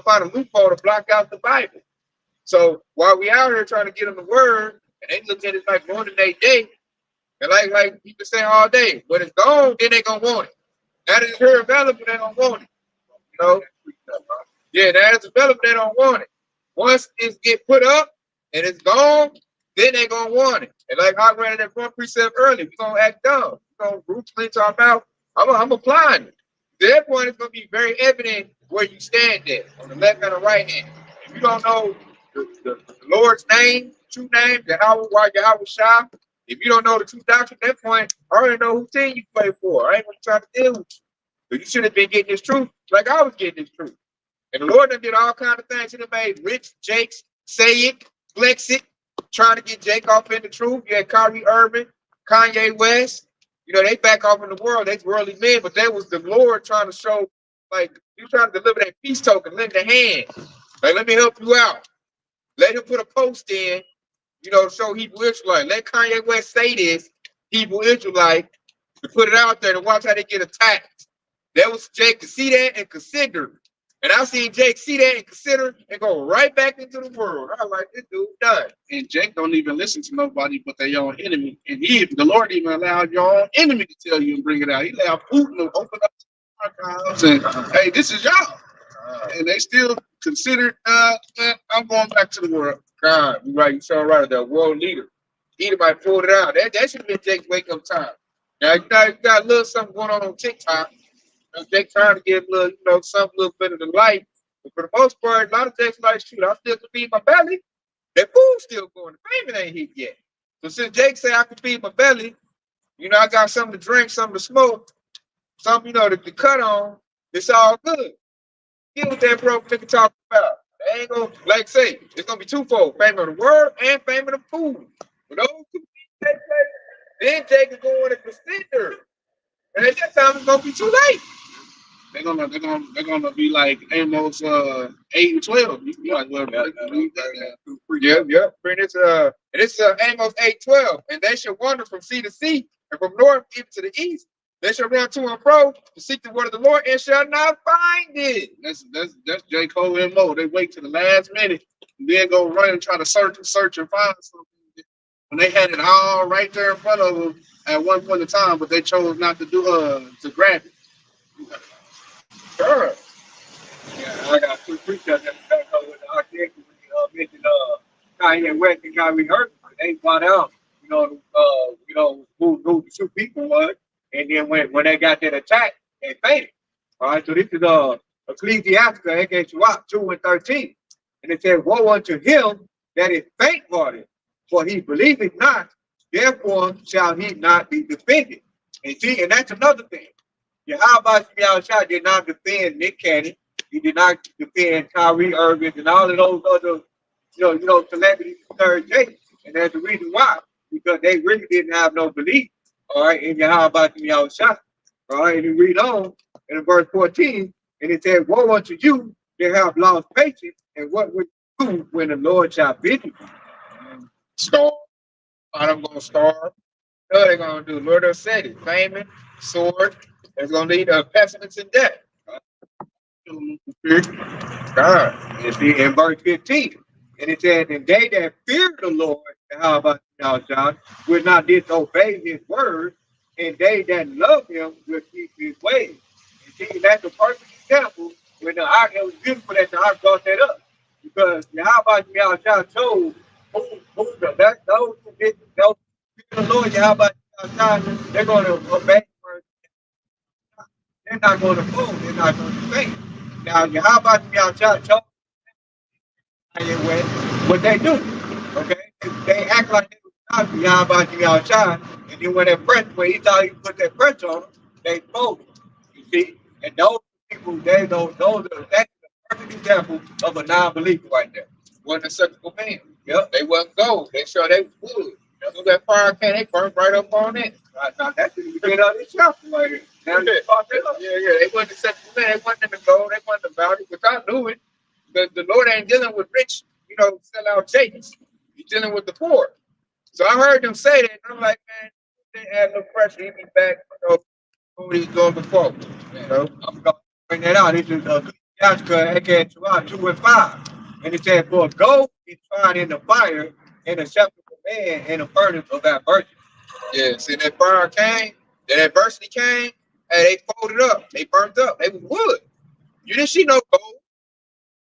find a loophole to block out the Bible. So while we out here trying to get them the word, and they look at it like more than they day, and like you been saying all day, when it's gone, then they gonna want it. Now that it's here available, they don't want it. You know? Yeah, now it's available, they don't want it. Once it get put up and it's gone, then they gonna want it. And like I read that one precept earlier, we gonna act dumb. We gonna root into our mouth. I'm applying it. At that point, it's gonna be very evident where you stand at, on the left and the right hand. If you don't know the Lord's name, true name, Yahweh Shah, if you don't know the true doctrine, at that point, I already know who team you play for. I ain't gonna try to deal with you. But you should have been getting this truth like I was getting this truth. And the Lord done did all kinds of things. He done made Rich, Jakes, say it, flex it, trying to get Jake off in the truth. You had Kyrie Irving, Kanye West. They back off in the world. They worldly men, but that was the Lord trying to show, like, he was trying to deliver that peace token, lend a hand. Like, let me help you out. Let him put a post in, to show Hebrew Israelite. Let Kanye West say this, Hebrew Israelite, to put it out there to watch how they get attacked. That was Jake to see that and consider. And I've seen Jake see that and consider and go right back into the world. I was like, this dude done. And Jake don't even listen to nobody but their own enemy. And the Lord even allowed your own enemy to tell you and bring it out. He allowed Putin to open up the archives and, hey, this is y'all. And they still considered, I'm going back to the world. God, you're right. You saw right, the world leader. He might pulled it out. That should have been Jake's wake up time. Now, you got a little something going on TikTok. Jake trying to get a little, some little bit of the light. But for the most part, a lot of Jake's like, shoot, I still can feed my belly. That food's still going. The payment ain't hit yet. So since Jake say I can feed my belly, I got something to drink, something to smoke, something, to cut on, it's all good. Get what that bro nigga talking about. They ain't gonna, like say, it's gonna be twofold. Payment of the word and payment of food. For those two things take place, then Jake is going to consider. And at that time, it's gonna be too late. They're gonna be like Amos 8 and 12. You might as well read that. Yep. And it's Amos 8:12. And they shall wander from sea to sea, and from north even to the east. They shall run to and fro to seek the word of the Lord and shall not find it. That's J. Cole and Mo. They wait to the last minute and then go run and try to search and find something. When they had it all right there in front of them at one point in time, but they chose not to do to grab it. Sure. Yeah, I got two preachers that with the architect when you mentioned Kanye West and Kyrie Irving. They brought out, who the two people was, and then when they got that attack, they fainted. All right, so this is Ecclesiastes, aka 2:13, and it says, "Woe unto him that is faint-hearted, for he believeth not, therefore shall he not be defended." And see, and that's another thing. Yahweh did not defend Nick Cannon. He did not defend Kyrie Irving and all of those other, celebrities third Jake. And that's the reason why, because they really didn't have no belief, all right, in Yahweh. All right, and you read on in verse 14, and it says, "Woe unto you that have lost patience, and what would you do when the Lord shall visit you?" Starve. I'm going to starve. What are they going to do? Lord has said it. Famine, sword. It's going to lead to pestilence and death. God. You see, in verse 15, and it says, "And they that fear the Lord, how about John, will not disobey his word, and they that love him will keep his ways." You see, that's a perfect example when it was beautiful that the ark brought that up. Because Yahweh John told those who fear the Lord, Yahweh John, they're going to obey his word. They're not going to move, they're not going to faint. Now, Yahweh John told what they do, okay? They act like they was not Yahweh John, and then when he thought he put that pressure on them, they folded. You see, and those people, those are that's the perfect perfect example of a non-believer right there. Wasn't acceptable man. Yep. They wasn't gold. They sure they was wood. So that fire can, they burned right up on it. Now that's the beginning of this chapter right here. Now Yeah, you fucked it up. yeah. They wasn't acceptable man. They wasn't in the gold. They wasn't about it. But I knew it. Because the Lord ain't dealing with rich, sell out jakes. He's dealing with the poor. So I heard them say that, and I'm like, man, they add no pressure. He be back, what he's doing before. I'm gonna bring that out. This is Ecclesiastes, aka 2:5. And it says, for gold is tried in the fire, and acceptable man in the furnace of adversity. Yeah, see that fire came, that adversity came, and they folded up. They burnt up. They was wood. You didn't see no gold.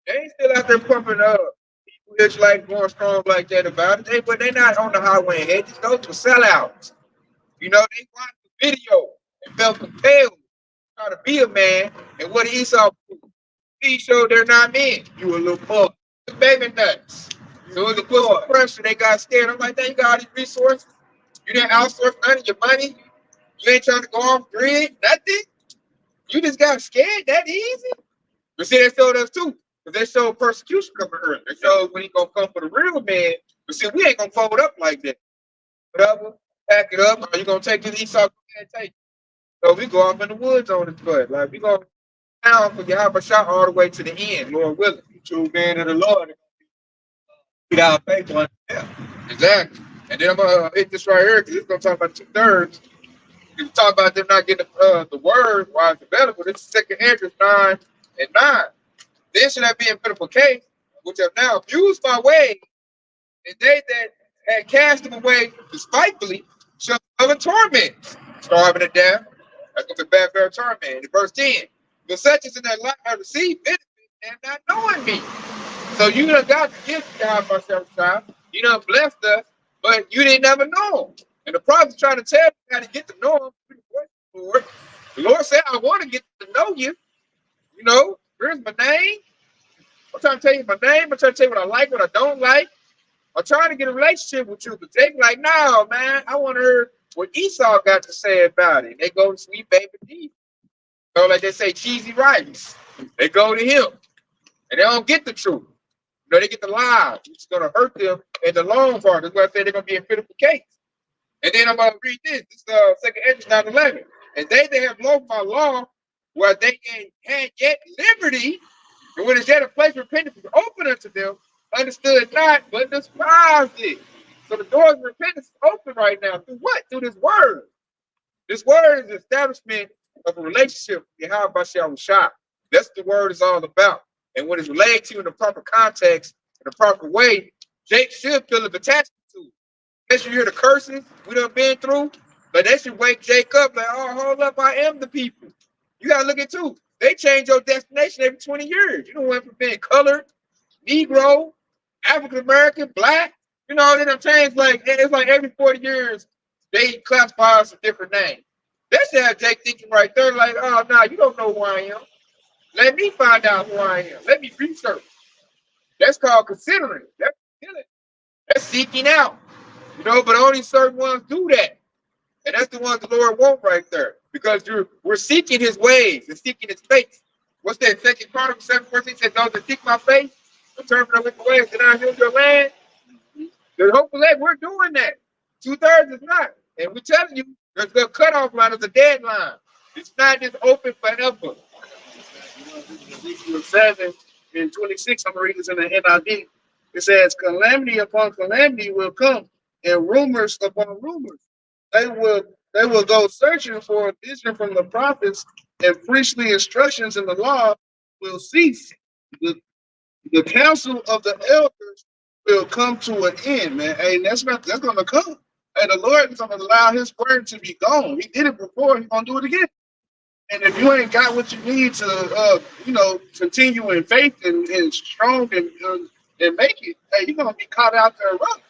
They ain't still out there pumping up. People that's like going strong like that about it. But they not on the highway and hedges. Those were sellouts. They watched the video and felt compelled to try to be a man. And what did Esau do? He showed they're not men. You a little fuck. The baby nuts. So it was a put some pressure. They got scared. I'm like, you got all these resources. You didn't outsource none of your money. You ain't trying to go off grid. Nothing. You just got scared that easy. But see, they showed us too. Because they showed persecution coming early. They showed when he gonna come for the real man. But see, we ain't gonna fold up like that. Whatever, pack it up. Are you gonna take this Esau and take it? So we go off in the woods on his butt. Like we gonna down for Yahweh shot all the way to the end, Lord willing. True man of the Lord. Get our faith on. Yeah. Exactly. And then I'm gonna hit this right here because it's gonna talk about 2/3. You talk about them not getting the word while it's available. This is 2 Andrews 9:9. Then should I be in pitiful case, which have now abused my way, and they that had cast them away despitefully shall come in torment, starving to death. That's gonna be bad, bad torment. In verse 10, but such as in their life have received benefit and not knowing me. So you done got the gift to have myself, child. You done blessed us, but you didn't never know him. And the prophet's trying to tell you how to get to know him. Lord. The Lord said, I want to get to know you. Here's my name. I'm trying to tell you my name. I'm trying to tell you what I like, what I don't like. I'm trying to get a relationship with you. But they be like, no, man, I want to hear what Esau got to say about it. They go to sweet baby Jesus. So like they say, cheesy rice. They go to him. And they don't get the truth. They get the lies. It's going to hurt them in the long run. That's why I say they're going to be in pitiful case. And then I'm going to read this. This is 2 Edges 9:11. And they that have loved my law, where they had yet liberty, and when it's yet a place of repentance was open unto them, understood it not, but despised it. So the doors of repentance is open right now. Through what? Through this word. This word is the establishment of a relationship with Yahweh Bashar Shah. That's what the word is all about. And when it's related to you in the proper context, in the proper way, Jake should feel an attachment to it. Unless you hear the curses we done been through, but that should wake Jake up like, oh, hold up, I am the people. You got to look at too. They change your destination every 20 years. You don't went from being colored, Negro, African American, black. They done changed it's like every 40 years they classify us a different name. That should have Jake thinking right there, like, oh no, you don't know who I am. Let me find out who I am. Let me research. That's called considering. That's killing. That's seeking out. But only certain ones do that. And that's the ones the Lord wants right there. Because we're seeking his ways and seeking his face. What's that? 2 Chronicles 7:14 says, those that seek my face, return from their wicked ways, then I heal your land. Hopefully we're doing that. 2/3 is not. And we're telling you, there's a cutoff line, there's a deadline. It's not just open forever. Ezekiel 7:26, I'm reading this in the NIV. It says, calamity upon calamity will come, and rumors upon rumors. They will go searching for a vision from the prophets, and priestly instructions in the law will cease. The council of the elders will come to an end, man. Hey, that's gonna come. And the Lord is gonna allow his word to be gone. He did it before, he's gonna do it again. And if you ain't got what you need to continue in faith and strong and make it, hey, you're gonna be caught out there running.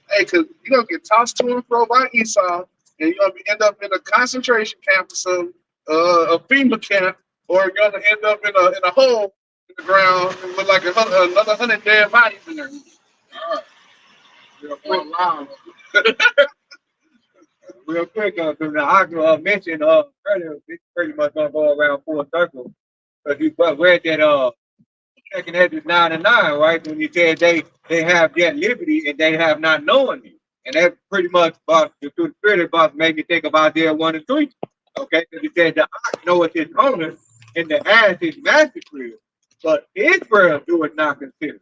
Hey, because you're gonna get tossed to and fro by Esau, and you're gonna end up in a concentration camp or some a FEMA camp, or you're gonna end up in a hole in the ground with like another 100 dead bodies in there. Wow. Real quick, I mentioned earlier, it's pretty much gonna go around full circle. Because you read that Second Ezra 9 and 9, right? When he said they have yet liberty and they have not known me. And that's pretty much about the true spirit about make you think about Isaiah 1 and 3. Okay, because he said the ox knoweth his owner and the ass his master crib, but Israel do it not consider.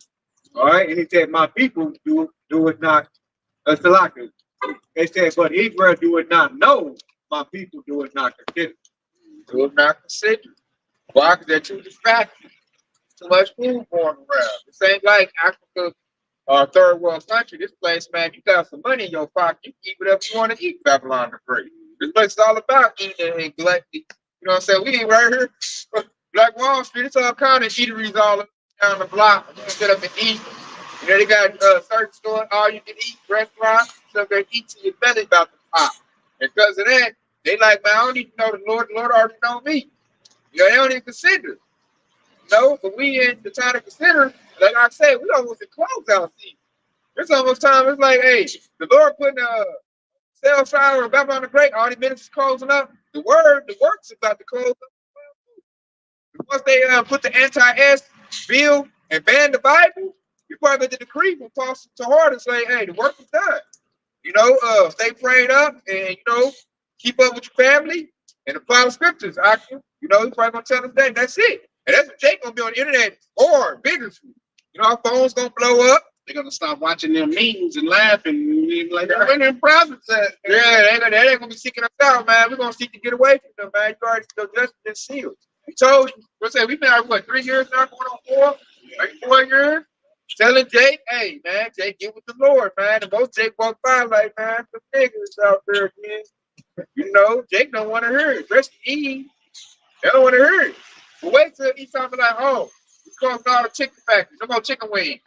All right, and he said, my people do it not. Salaka. They said, but Israel do it not know. My people do it not consider. Do it not consider. Why? Because they're too distracted. Too much food going around. This ain't like Africa or third world country. This place, man, you got some money in your pocket. You can eat whatever you want to eat, Babylon the Great. This place is all about eating and neglecting. You know what I'm saying? We ain't right here. Black Wall Street, it's all kind of eateries all down the block. You can sit up and eat. You know, they got certain stores, all you can eat, restaurants, so they eat till your belly about to pop. And because of that, they like, man, I don't need to know the Lord. The Lord already know me. You know, they don't even consider. You know, but we in the time to consider, like I said, we almost in closeout season. It's almost time. It's like, hey, the Lord putting a sale sign or Babylon the Great, all the ministries closing up. The works about to close up. Once they put the anti-S bill and ban the Bible, you probably get the decree from Paul to heart and say, hey, the work is done. You know, stay prayed up and, you know, keep up with your family and apply the scriptures. You know, he's probably going to tell us that. That's it. And that's what Jake going to be on the internet or bigger. You know, our phone's going to blow up. They're going to stop watching their memes and laughing. And like, when they're prophets at. Yeah, they ain't going to be seeking us out, man. We're going to seek to get away from them, man. You already know justice is sealed. We told you. We'll say we've been out, what, 3 years now, going on 4? Like 4 years? Telling Jake, hey, man, Jake, get with the Lord, man. And most Jake walk by like, man, some niggas out there again. You know, Jake don't want to hear it. Rest Eve, they don't want to hear it. But wait till Esau be like, oh, we closed all the chicken factories. No more chicken wings.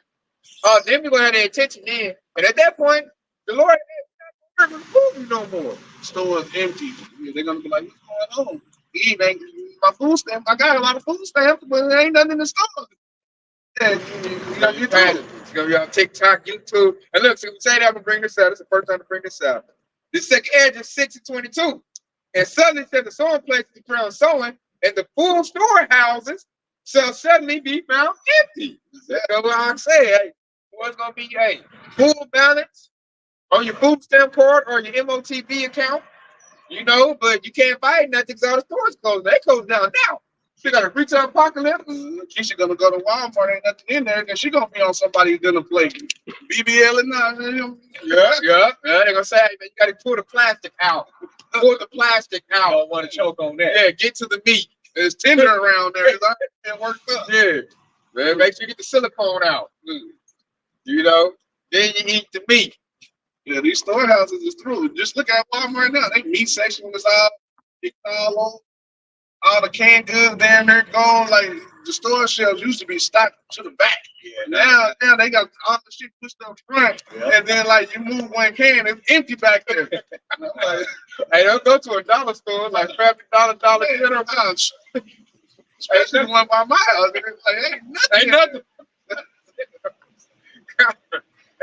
Then we're going to have their attention in. And at that point, the Lord ain't not going to no more. The store is empty. They're going to be like, what's going on? Eve ain't my food stamp. I got a lot of food stamps, but there ain't nothing in the store. Yeah, you know, it's gonna be on TikTok, YouTube. And look, so we say that I'm gonna bring this out. It's the first time to bring this out. The second edge is 6 and 22. And suddenly said the sowing places be found sowing, and the full storehouses shall suddenly be found empty. That's what I'm saying. Hey, what's gonna be full balance on your food stamp card or your MOTB account, you know, but you can't buy nothing because all the stores closed. They closed down now. She got a retail apocalypse. Keisha gonna go to Walmart, ain't nothing in there, because she gonna be on somebody's dinner plate. BBL and nothing. Yeah. They're gonna say, hey, man, you gotta pull the plastic out. Pull the plastic out. I don't want to choke on that. Yeah, get to the meat. There's tender around there. It's already worked up. Yeah. Man, make sure you get the silicone out. You know, then you eat the meat. Yeah, these storehouses is through. Just look at Walmart now. They meat section was all on. All the canned goods down there gone. Like the store shelves used to be stocked to the back. Yeah. Now they got all the shit pushed up front, and then like you move one can, it's empty back there. Like, hey, don't go to a dollar store like $50 Dollar General. Especially the one by my house. Like, ain't nothing.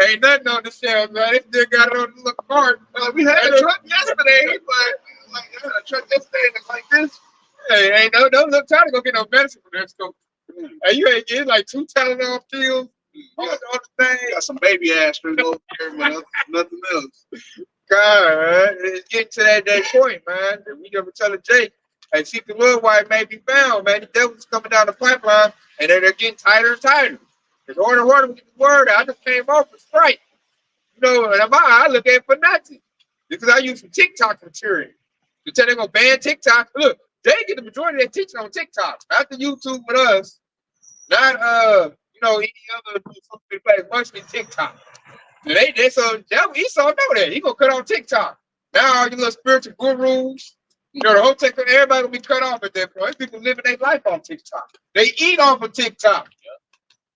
Ain't nothing on the shelf, man. They still got it on the little cart. We had a truck yesterday, but like I had a truck yesterday that's like this. Hey, ain't no look time to go get no medicine from that store. Hey, you ain't getting like 2 Tylenol pills on the thing. Got some baby aspirin over here, but nothing else. God, it's getting to that point, man. We never tell a Jake, hey, seek the Lord while it may be found, man. The devil's coming down the pipeline, and they're getting tighter and tighter. It's harder and harder to get the word out. I just came off the strike. You know, and I look at it for nothing. Because I use some TikTok material. You tell they're going to ban TikTok. Look, they get the majority of their teaching on TikTok. Not the YouTube with us. Not, you know, any other social media place, mostly TikTok. And they so Esau know that. He going to cut off TikTok. Now all you little spiritual gurus, you know, the whole TikTok, everybody will be cut off at that point. People living their life on TikTok. They eat off of TikTok.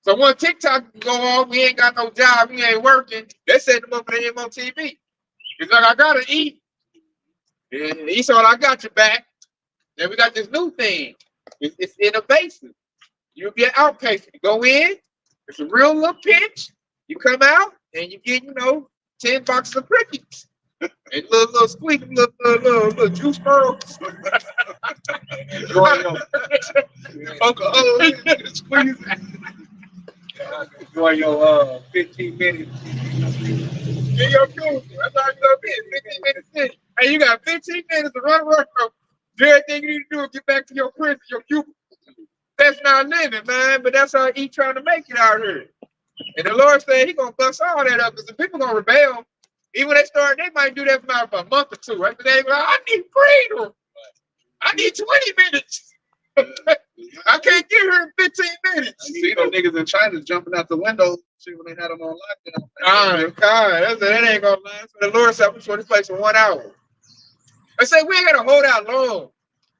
So when TikTok go off, we ain't got no job, we ain't working, they set them up for the MOTV. It's like, I gotta eat. And Esau, I got your back. Then we got this new thing. It's innovation. You'll be an outpatient. You go in, it's a real little pinch. You come out, and you get, you know, 10 boxes of crickets. And little squeak, little juice pearls. Uncle, squeeze. Enjoy your 15 minutes. In your cubicle. That's all you gonna be. 15 minutes in. Hey, you got 15 minutes to run around. Do everything you need to do and get back to your prison, your cubicle. That's not living, man. But that's how he trying to make it out here. And the Lord said he gonna bust all that up because the people gonna rebel. Even when they start, they might do that for about a month or two. After they go, I need freedom. I need 20 minutes. I can't get here in 15 minutes. You see those niggas in China jumping out the window. See when they had them on lockdown. God, that ain't gonna last. So the Lord said, I'm sure this place in 1 hour. I said, we ain't gonna hold out long.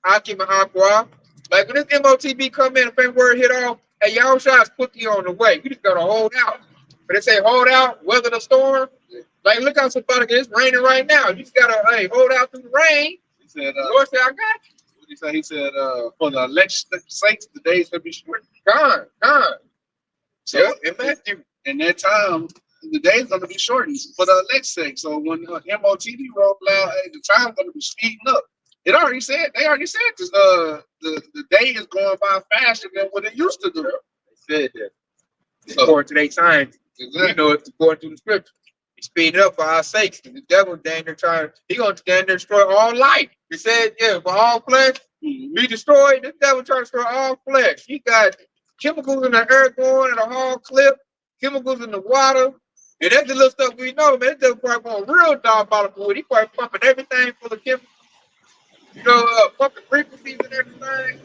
I'll keep my aqua. Like when this MOTB come in, if ain't word hit off, hey, y'all shots quickly on the way. We just gotta hold out. But they say hold out, weather the storm. Like look out somebody, it's raining right now. You just gotta hold out through the rain. He said, The Lord said, I got you. what he said? He said, for the election saints, the days will be short. God. So Yeah, in Matthew. in that time, the days gonna be shortened for the election sake. So when MOTD roll out, hey, the time's gonna be speeding up. They already said this. The day is going by faster than what it used to do. They said that. So, According to their science, we exactly. know it's according to the scripture. He's speeding up for our sakes. And the devil down there he gonna stand there and destroy all life. He said, yeah, for all flesh be destroyed. This devil trying to destroy all flesh. He got chemicals in the air going at a hard clip, chemicals in the water. And that's the little stuff we know, man. This devil probably going real diabolical with. He probably pumping everything full of chemicals. You know, pumping frequencies and everything.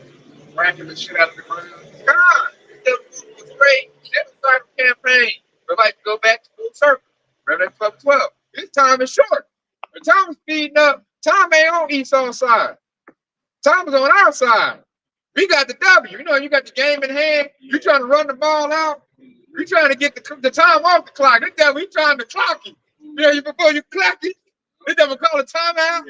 Racking the shit out of the ground. God, this devil was great. Never started a campaign. We'd like to go back to full circle. Revelation 12. This time is short. The time is speeding up. Time ain't on Esau's side. Time is on our side. We got the W. You know, you got the game in hand. You trying to run the ball out. You trying to get the time off the clock. This devil, he trying to clock you. You know, before you clock it, this devil call a timeout.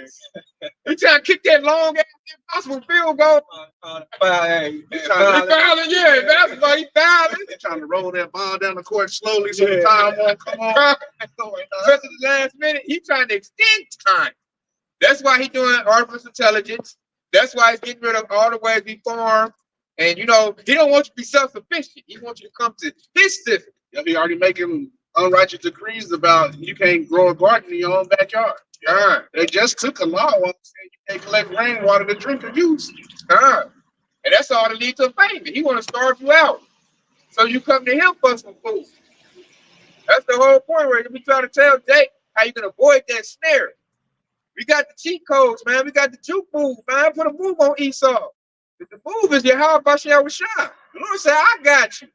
He trying to kick that long ass impossible field goal. He fouling, yeah, basketball, he fouling. They're trying to roll that ball down the court slowly so the time won't come on. Just at the last minute, he trying to extend time. That's why he doing artificial intelligence. That's why he's getting rid of all the ways we farm. And you know, he don't want you to be self-sufficient. He wants you to come to his certificate. Yeah, he already making unrighteous decrees about you can't grow a garden in your own backyard. They just took a law saying you can't collect rainwater to drink or use. And that's all that leads to payment. He want to starve you out. So you come to him for some food. That's the whole point where we trying to tell Jake how you can avoid that snare. We got the cheat codes, man. We got the juke move, man. Put a move on Esau. If the move is your how about you with shine. The Lord said, I got you.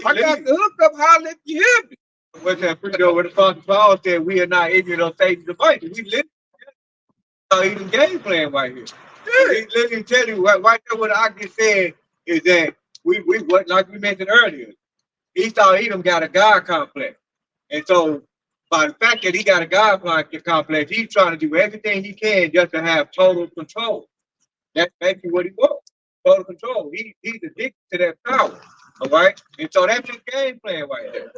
I got the hook up, holler if you hear me. What's that pretty good? What the Apostle Paul said, we are not ignorant of Satan's devices. We literally even game plan right here. Yeah. He literally tell you right there what I just said is that we like we mentioned earlier, Esau Edom got a God complex. And so by the fact that he got a God complex, he's trying to do everything he can just to have total control. That's basically what he wants. Total control. He's addicted to that power. All right? And so that's his game plan right there.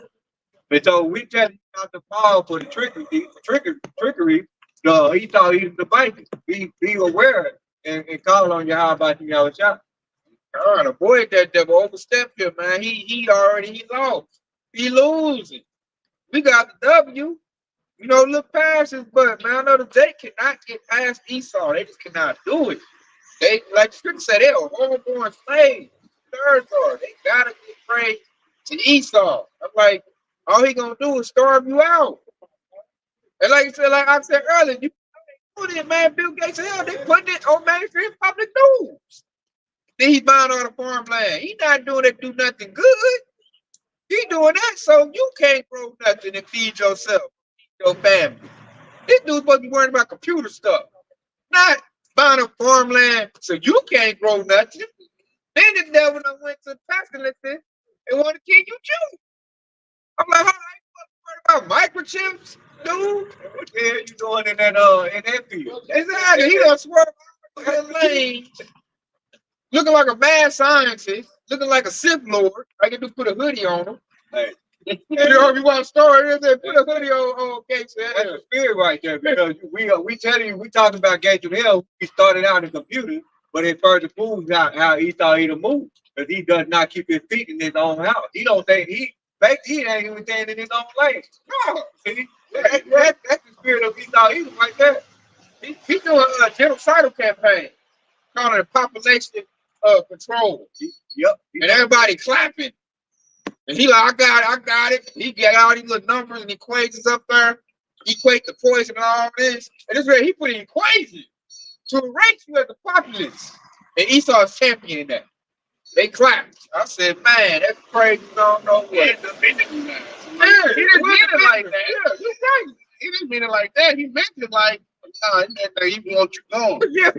And so we tell you not to fall for the trickery. Esau Edom devices. Be aware and call on Yahweh about your shot. All right, avoid that devil. Overstep him, man. He lost. He losing. We got the W. You know, look past his butt, man. I know that they cannot get past Esau. They just cannot do it. They, like the scripture said, they're homeborn slaves. Thirds are. They gotta get prey to Esau. I'm like, all he gonna do is starve you out. And like I said earlier, you put it, man. Bill Gates, hell, they put it on mainstream public news. Then he's buying all the farmland. He's not doing it to do nothing good. He doing that so you can't grow nothing and feed yourself, feed your family. This dude's supposed to be worrying about computer stuff, not buying a farmland so you can't grow nothing. Then the devil done went to the pastor and want to kill you too. I'm like, how are you worried about microchips, dude? What the hell you doing in that field? Exactly. He done swerved out of the lane, looking like a mad scientist, looking like a Sith Lord. I can do put a hoodie on him. Hey. You know, if you want to start it, put a hoodie on Gates. That's the spirit right there, because we telling you, we talking about Gates of Hell. We started out in computers, but it further proves how Esau Edom moved. because he does not keep his feet in his own house. He don't think he ain't even staying in his own lane. No, see, that's the spirit of Esau Edom right there. He doing a genocidal campaign, calling it population control. Yep. And everybody clapping. And he like, I got it. He got all these little numbers and equations up there. Equate the poison and all this. And this way he put an equation to rank you as the populace. And Esau's championing that. They clapped. I said, man, that's crazy. No way. He didn't mean it like that. Yeah, you're right. He didn't mean it like that. He meant it like, nah, he want you going. Yeah.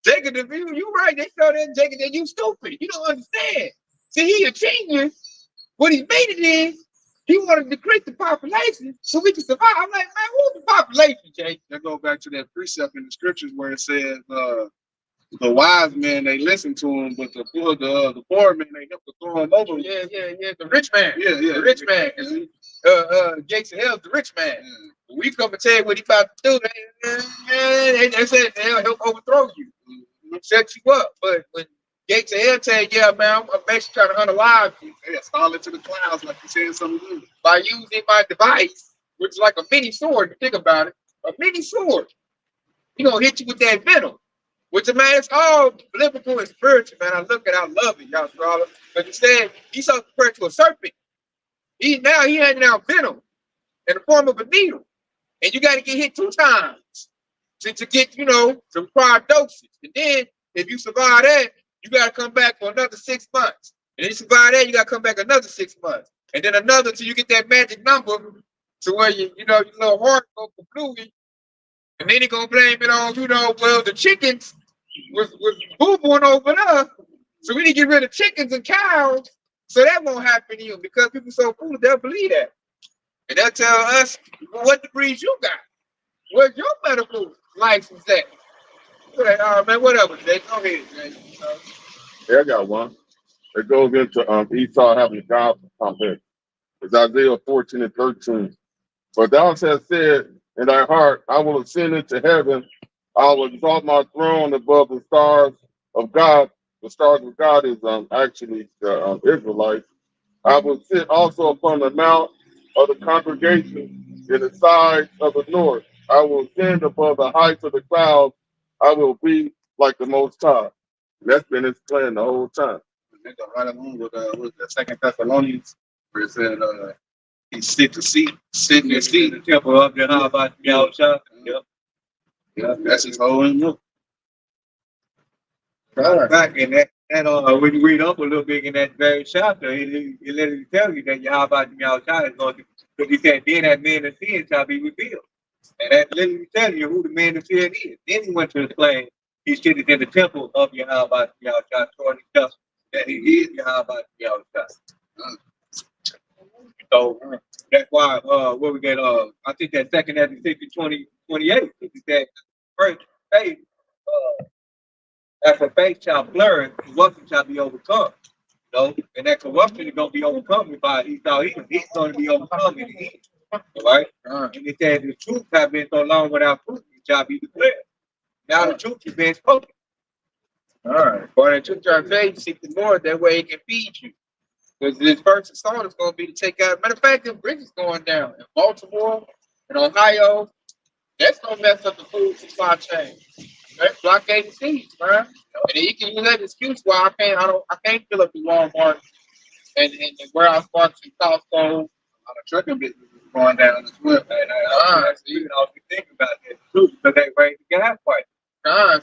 Jacob DeVille, you right. They show that Jacob that you stupid. You don't understand. See, he a genius. What he made it is, he wanted to decrease the population so we can survive. I'm like, man, who's the population, Jake? That go back to that precept in the scriptures where it says, the wise men, they listen to him, but the poor men, they help to throw him over. Yeah. The rich man. Yeah. The rich man. Gates of hell, the rich man. Yeah. We come and tell you what he about to do. They said they'll help overthrow you, set you up. But when Gates of hell tell you, yeah, man, I'm basically trying to unalive you. Yeah, stall it to the clouds like you said something new. By using my device, which is like a mini sword, if you think about it, a mini sword. He gonna hit you with that venom. Which, man, it's all biblical and spiritual, man. I love it, y'all, brother. But instead, he's so compared to a serpent. He handing out venom in the form of a needle. And you got to get hit 2 times to get, the required dosage. And then, if you survive that, you got to come back for another 6 months. And then you survive that, you got to come back another 6 months. And then another until you get that magic number to where, your little heart goes completely. And then he going to blame it on, well, the chickens was boo-booing over there. So we need to get rid of chickens and cows so that won't happen to you because people so foolish, they'll believe that. And they'll tell us what degrees you got. Where's your medical license at? Man, whatever, Jay. Go ahead, Jay. Yeah, I got one. It goes into Esau having a God complex. It's Isaiah 14:13. But thou hast said in thy heart, I will ascend into heaven. I will exalt my throne above the stars of God. The stars of God is actually the Israelites. I will sit also upon the mount of the congregation in the sides of the north. I will ascend above the heights of the clouds. I will be like the Most High. And that's been his plan the whole time. They go right along with the Second Thessalonians, where it said he sit in the seat. The temple of the how about the outside? Yep. Yeah, that's his whole look. Back in that when you read up a little bit in that very chapter, it literally tells you that Yahweh outside is going to, because he said, then that man of sin shall be revealed. And that literally tells you who the man of sin is. Then he went to the claim, he sitting in the temple of Yahweh outside, showing himself that he is Yahweh outside. So that's why what we get I think that second Ezra 20:28, he said first faith after faith shall flourish, corruption shall be overcome. And that corruption is going to be overcome by Esau. He's going to be overcome in the end. All right? And it says the truth have been so long without fruit, it shall be declared. Now the truth is being spoken. All right. Boy, the truth trying to tell you, seek the Lord, that way he can feed you. Because this first assault is going to be to take out. Matter of fact, the bridge is going down in Baltimore, in Ohio. That's going to mess up the food supply chain. Right? Blockade the seeds, man. And then you can use that excuse why I can't fill up the Walmart and the warehouse parks and Costco. A lot of trucking business is going down as well. So you know, if you think about that, too, because they raise the gas price.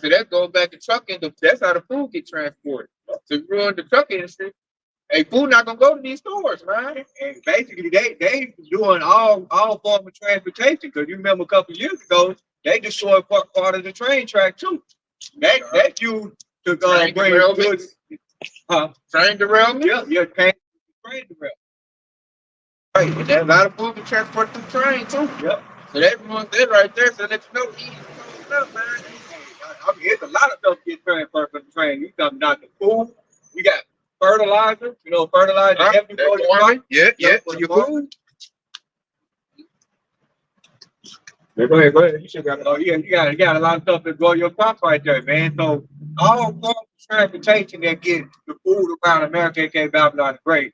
So that goes back to trucking. That's how the food get transported. To ruin the truck industry. Hey, food not gonna go to these stores, man. And basically, they doing all form of transportation. Because you remember a couple of years ago, they destroyed part of the train track too. That you to bring goods. Train derailment. Yeah, train derailment. Right, and there's a lot of food to transport through train too. Yep. So that ruins that right there. So that you know, easy up, man. I mean, it's a lot of stuff get transferred from the train. You come down to food. You got fertilizer. Fertilizer. Yeah. To your food. Go ahead, go ahead. You should got. Oh yeah, you got a lot of stuff to grow your crops right there, man. So all forms of transportation that get the food around America, aka Babylon the Great,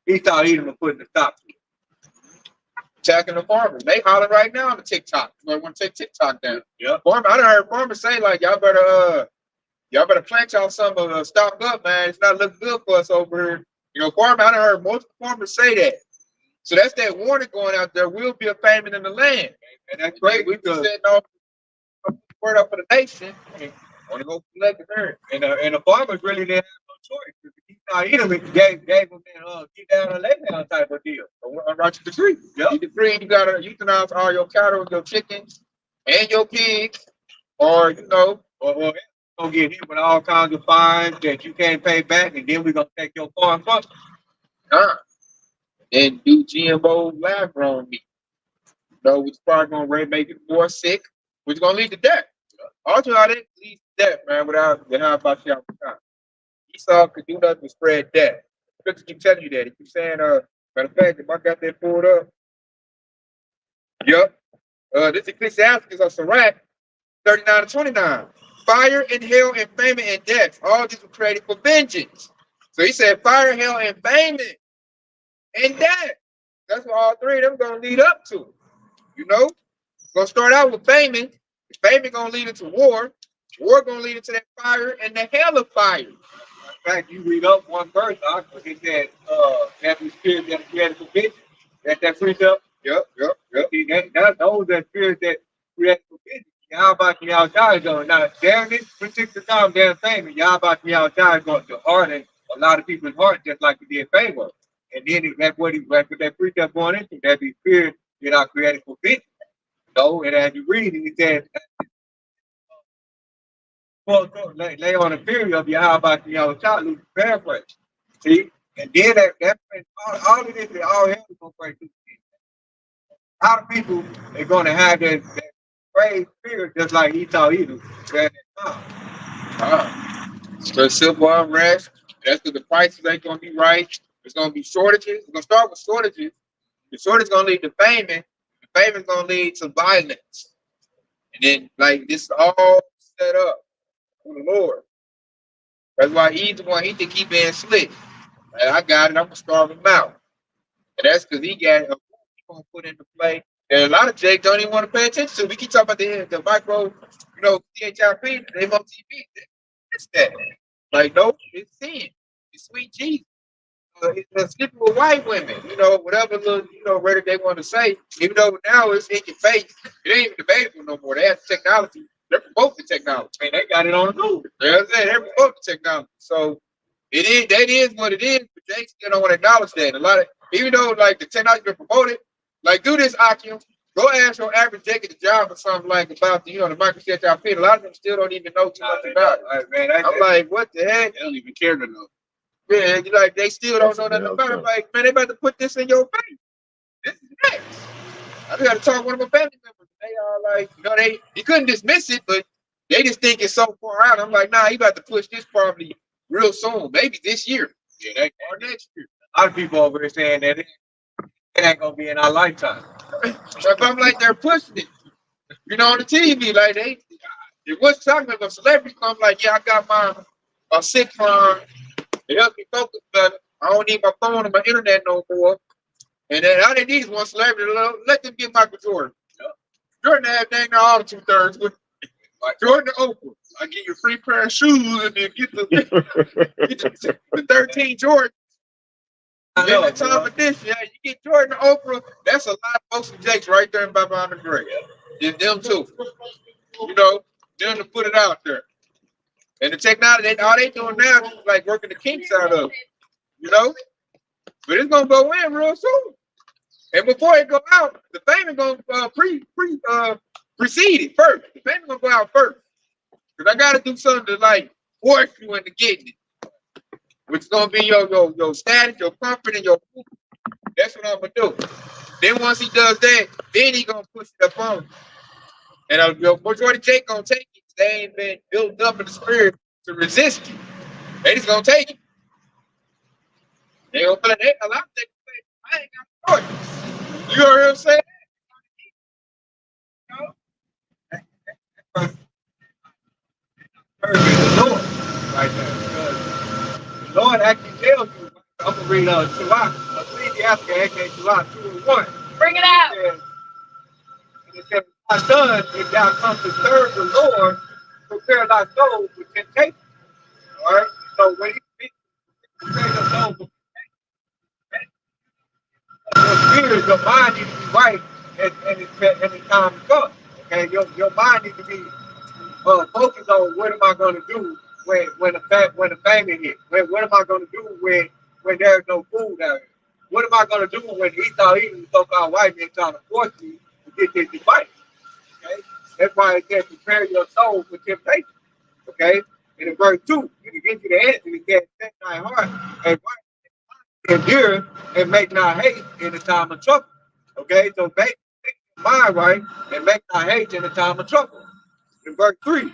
he thought he was putting a stop to it. Attacking the farmers. They hollering right now on the TikTok. They want to take TikTok down. Yeah. Farmer, I done heard farmers say like, y'all better plant y'all some stock up, man. It's not looking good for us over here. You know, farmer, I done heard multiple farmers say that. So that's that warning going out there. Will be a famine in the land. And that's great. We've been setting off word up for the nation. Want to go collect the earth. And the farmers really didn't have no choice. He thought he gave them that get down and lay down type of deal. A righteous decree. Yep. You decree you gotta euthanize all your cattle, your chickens, and your pigs, or you know, or gonna get hit with all kinds of fines that you can't pay back, and then we're gonna take your farm function. And do GMO lab grown meat. You know, which is probably gonna make it more sick, which is gonna lead to death. Also, how that leads to death, man, without how about you time. Esau could do nothing but spread death. Scripture keep telling you that. He keeps saying, matter of fact, if I got that pulled up. Yep. This Ecclesiastes of Sirach 39 to 29. Fire and hell and famine and death. All these were created for vengeance. So he said fire, hell, and famine and death. That's what all three of them gonna lead up to. You know? It's gonna start out with famine. Famine gonna lead into war. War gonna lead into that fire and the hell of fire. In fact, you read up one verse, it said every spirit that created for vengeance. That precept. Yep. Those that spirit that created for vengeance. Y'all about me outside going. Now, damn this particular time, damn famine, y'all about me outside going to harden a lot of people's heart just like we did favor. And then that's what that precept going into. That be spirit that are created for vengeance. So, and as you read it, he said, lay on the period of your how about the outside, lose the paraphrase. See? And then all of this is all hell is going to break through. A lot of people are going to have that praise spirit just like Esau either. So civil unrest. That's because the prices ain't going to be right. There's going to be shortages. We're going to start with shortages. The shortage is going to lead to famine. The famine is going to lead to violence. And then, like, this is all set up for the Lord. That's why he's the one, he think he being slick. Like, I got it. I'm going to starve him out. And that's because he got a going to put into play. And a lot of Jake don't even want to pay attention to. We keep talking about the micro, you know, CHIP, the MOTV. It's that. Like, no, it's sin. It's sweet Jesus. It's sleeping with white women, you know, whatever little, you know, rhetoric they want to say. Even though now it's in your face, it ain't even debatable no more. They have the technology. They're promoting the technology. Man, they got it on the move. You know what I'm saying? They're promoting the technology. So that is what it is, but they still don't want to acknowledge that. A lot of, even though like the technology been promoted, like do this, Akim. Go ask your average Jake at the job or something like about the, you know, the microchip IP. A lot of them still don't even know too much about it. Man, I'm like, what the heck? They don't even care to know. Yeah, you like they still don't know nothing about it. Like, man, they about to put this in your face. This is next. I just got to talk to one of my family members. They are like, you know, you couldn't dismiss it, but they just think it's so far out. I'm like, nah, you about to push this probably real soon, maybe this year. Yeah, or next year. A lot of people over here saying that it ain't gonna be in our lifetime. But I'm like, they're pushing it. You know, on the TV, like they was talking about celebrities. I'm like, yeah, I got my sick farm. It helped me focus better. I don't need my phone or my internet no more. And then all they need is one celebrity. Let them get Michael Jordan. Jordan had dang near all the 2/3 with Jordan and Oprah. I give you a free pair of shoes and then get the 13 Jordan. And then the top of this, yeah, you get Jordan and Oprah. That's a lot of folks and Jakes right there in Babylon the Great. Just them two. You know, them to put it out there. And the technology, all they doing now is like working the kinks out of it, you know? But it's gonna go in real soon. And before it go out, the famine gonna precede it first. The famine gonna go out first. Because I gotta do something to like force you into getting it. Which is gonna be your status, your comfort, and your food. That's what I'm gonna do. Then once he does that, then he gonna push it up on you. And your majority Jake gonna take it. They ain't been built up in the spirit to resist you. They just gonna take it. They gonna feel like a lot of things say, I ain't got no choice. You heard him say that? You know? read Ecclesiastes, aka 2:1. Bring it out. It says, my son, if thou come to serve the Lord, prepare thy soul for temptation. All right? So when he speaks, prepare your soul for temptation, your mind needs to be right at the time to come. Okay? Your mind needs to be focused on what am I going to do when the famine hits? What am I going to do when there's no food out here? What am I going to do when Esau eating the so-called white man trying to force you to get this device? Okay? That's why it says prepare your soul for temptation. Okay? And in verse 2, and it gives you the answer, it says, set thy heart and endure and make not hate in the time of trouble. Okay? So make your mind right and make not hate in the time of trouble. In verse 3,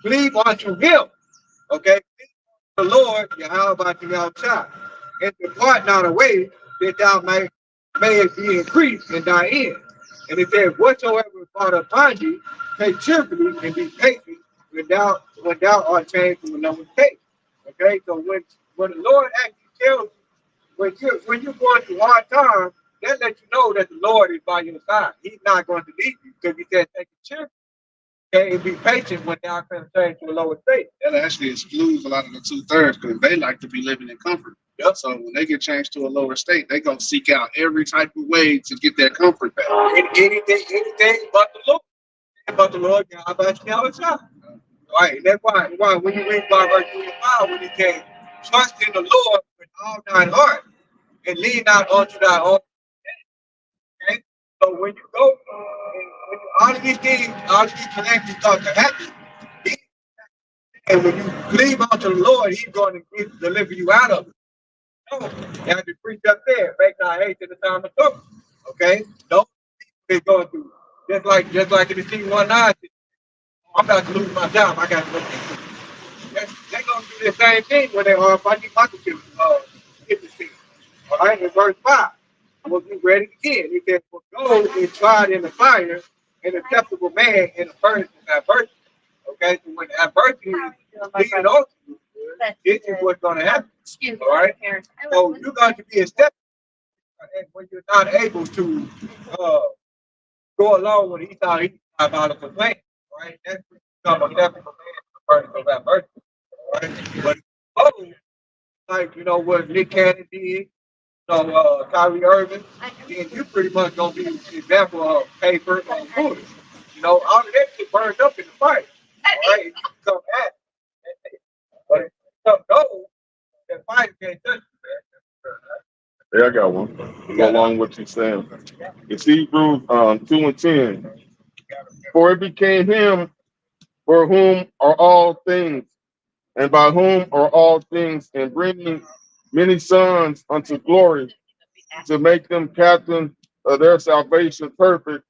cleave unto him. Okay? The Lord, Yahweh child, and depart not away that thou mayest be increased in thy end. And it says, whatsoever is brought upon thee, take cheerfully and be patient when thou art changed from another state. Okay, so when the Lord actually tells you when you're going through hard times, that lets you know that the Lord is by your side. He's not going to leave you because he said take it cheerfully. Okay, and be patient when thou can change to a lower state. That actually excludes a lot of the 2/3 because they like to be living in comfort. Yep. So when they get changed to a lower state, they gonna seek out every type of way to get that comfort back. Anything but the Lord. But the Lord, how about you outside? Right. That's why when you read verse 25, when he says, trust in the Lord with all thine heart and lean not unto thy own. Okay? So when you go, when all of these things, all of these connections start to happen, and when you cleave unto the Lord, he's going to deliver you out of it. So, you have to preach up there, make thy hate in the time of trouble. Okay? Don't be going through. Just like in the C19, I'm about to lose my job. I got to go teach them. They're going to do the same thing when they are fighting microchips. Get this thing. All right, in verse 5, we'll be ready again. He says, for gold is tried in the fire, an acceptable man in the furnace of adversity. Okay, so when adversity is leading on to you, this is what's going to happen. All right, so you're going to be accepted when you're not able to go along with Esau about a complaint. Right, that's when you become acceptable man in the furnace of adversity. All right, but like what Nick Cannon did. Kyrie Irving, then you pretty much gonna be an example of paper and food. All of that get burned up in the fire. All right, if you come at it. But if you come gold, that fire can't touch you, Yeah, I got one. Go along with what you're saying. It's Hebrews 2:10. For it became him for whom are all things, and by whom are all things, and bringing many sons unto glory, to make them captains of their salvation perfect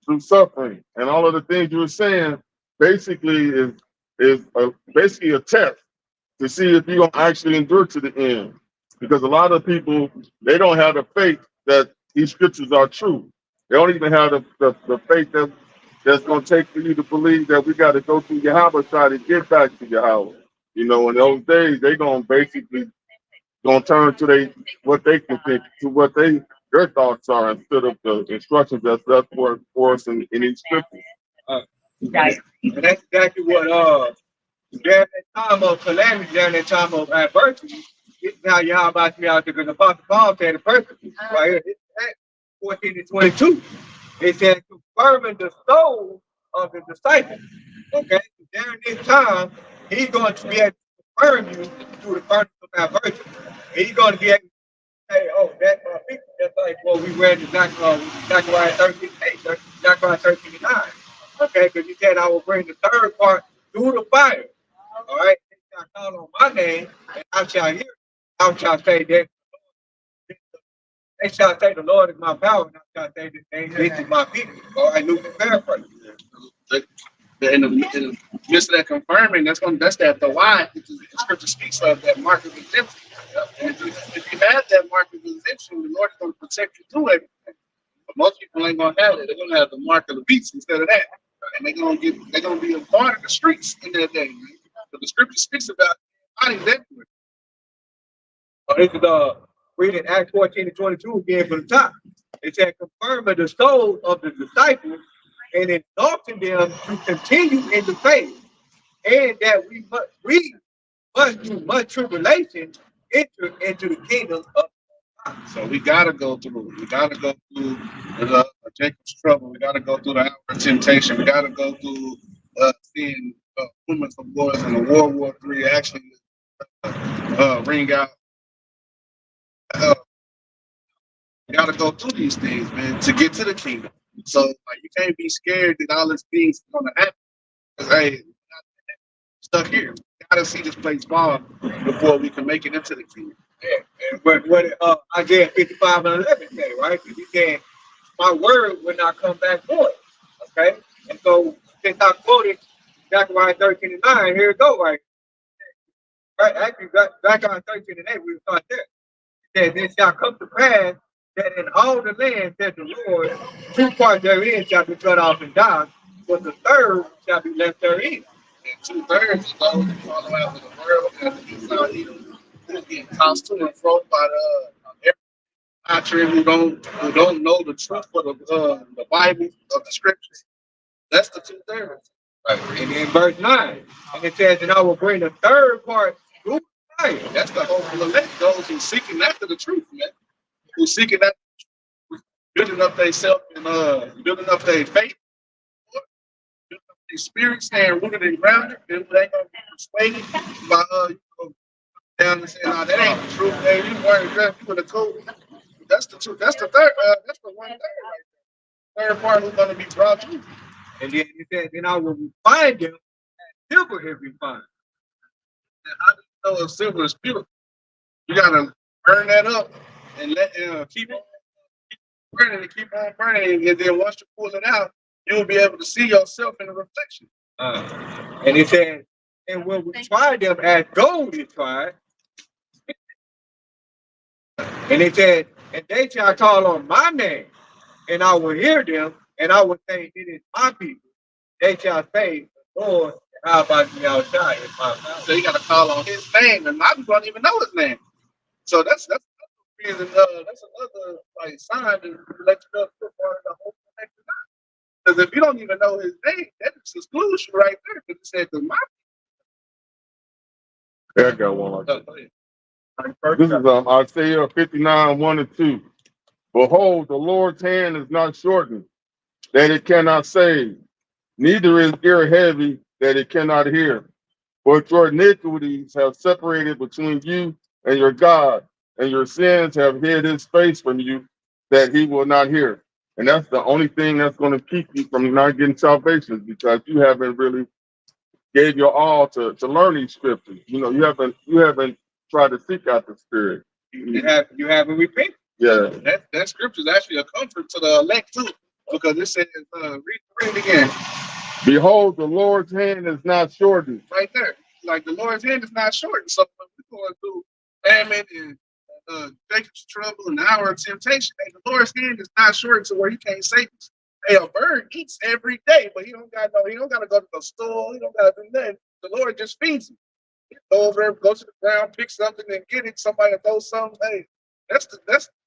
through suffering. And all of the things you were saying basically is basically a test to see if you're gonna actually endure to the end. Because a lot of people, they don't have the faith that these scriptures are true. They don't even have the faith that's gonna take for you to believe that we got to go through Yahweh to get back to Yahweh. In those days, they gonna basically gonna turn to what they can think, to what their thoughts are, instead of the instructions that's left for us in these scriptures. And that's exactly what during that time of calamity, during that time of adversity, this is how y'all about to be out there, because the Apostle Paul said it perfectly. Right here, it's Acts 14-22. It said, confirming the soul of the disciples. Okay, so during this time, he's going to be able to confirm you through the furnace of adversity. And he's going to be able to say, oh, that's my people. That's like what we read in Zechariah 13:8, Zechariah 13:9. Okay, because he said, I will bring the third part through the fire. All right, they shall call on my name, and I shall hear. I shall say that they shall say the Lord is my power, and I shall say that this is my people. All right, Luke paraphrase. In the midst of that confirming, that's the why the scripture speaks of, that mark of exemption. And if you have that mark of exemption, the Lord is going to protect you through everything. But most people ain't going to have it. They're going to have the mark of the beast instead of that, and they're going to be a part of the streets in that day. But the scripture speaks about bodies everywhere. This is reading Acts 14 and 22 again from the top. It said, confirming the soul of the disciples and exalting them to continue in the faith, and that we must through much tribulation enter into the kingdom of God. So we gotta go through. We gotta go through Jacob's trouble. We gotta go through the hour of temptation. We gotta go through seeing women from boys in the World War III actually ring out. We gotta go through these things, man, to get to the kingdom. So like, you can't be scared that all these things are gonna happen. Because hey, we're not stuck here. We gotta see this place fall before we can make it into the kingdom. And what Isaiah 55 and 11 say, right? He said, my word will not come back void. Okay? And so since I quoted Zechariah 13 and 9, here it go, right? Right, actually Zechariah 13 and 8, we start there. It says, it shall come to pass that in all the land, said the Lord, 2 parts therein shall be cut off and die, but the third shall be left therein. And 2/3 of those who follow after the world after these who's getting tossed to and fro by every doctrine who don't know the truth of the Bible of the scriptures. That's the 2/3. Right. And in verse 9, and it says, and I will bring the third part through fire. That's the whole elect, those who seeking after the truth, man. Who seeking after the truth, building up themselves and building up their faith, building up their spirit, staying rooted and grounded. They ain't gonna be persuaded by down and saying, "No, that ain't the truth." Hey, you weren't dressed for the code. That's the truth. That's the third. That's the 1/3 right there. Third part who's gonna be brought to. And then it says, and I will refine them as silver is refined. And how do you know if silver is pure? You gotta burn that up and let keep on burning and keep on burning. And then once you pull it out, you'll be able to see yourself in the reflection. And it says, and when we try them as gold is tried, and it said, and they shall call on my name, and I will hear them, and I will say, it is my people. They shall say, Lord, how about me outside? So you gotta call on his name, and my people don't even know his name. So that's another reason. That's another like sign to let you know you're part of the whole collective. Because if you don't even know his name, that excludes you right there. Because it said the my. Yeah, I got one like that. Go ahead. This is Isaiah 59, 1 and 2. Behold, the Lord's hand is not shortened, that it cannot save, neither is ear heavy, that it cannot hear. But your iniquities have separated between you and your God, and your sins have hid his face from you, that he will not hear. And that's the only thing that's going to keep you from not getting salvation, because you haven't really gave your all to learn these scriptures. You know, you haven't tried to seek out the Spirit. You haven't repented. Yeah. That scripture is actually a comfort to the elect too, because it says, read it again. Behold, the Lord's hand is not shortened. Right there. Like the Lord's hand is not shortened. So when we're going through famine and Jacob's trouble and the hour of temptation, hey, the Lord's hand is not shortened to where he can't save us. Hey, a bird eats every day, but he don't gotta go to the store, he don't gotta do nothing. The Lord just feeds him. He go over there, go to the ground, pick something and get it. Somebody throw something. Hey, that's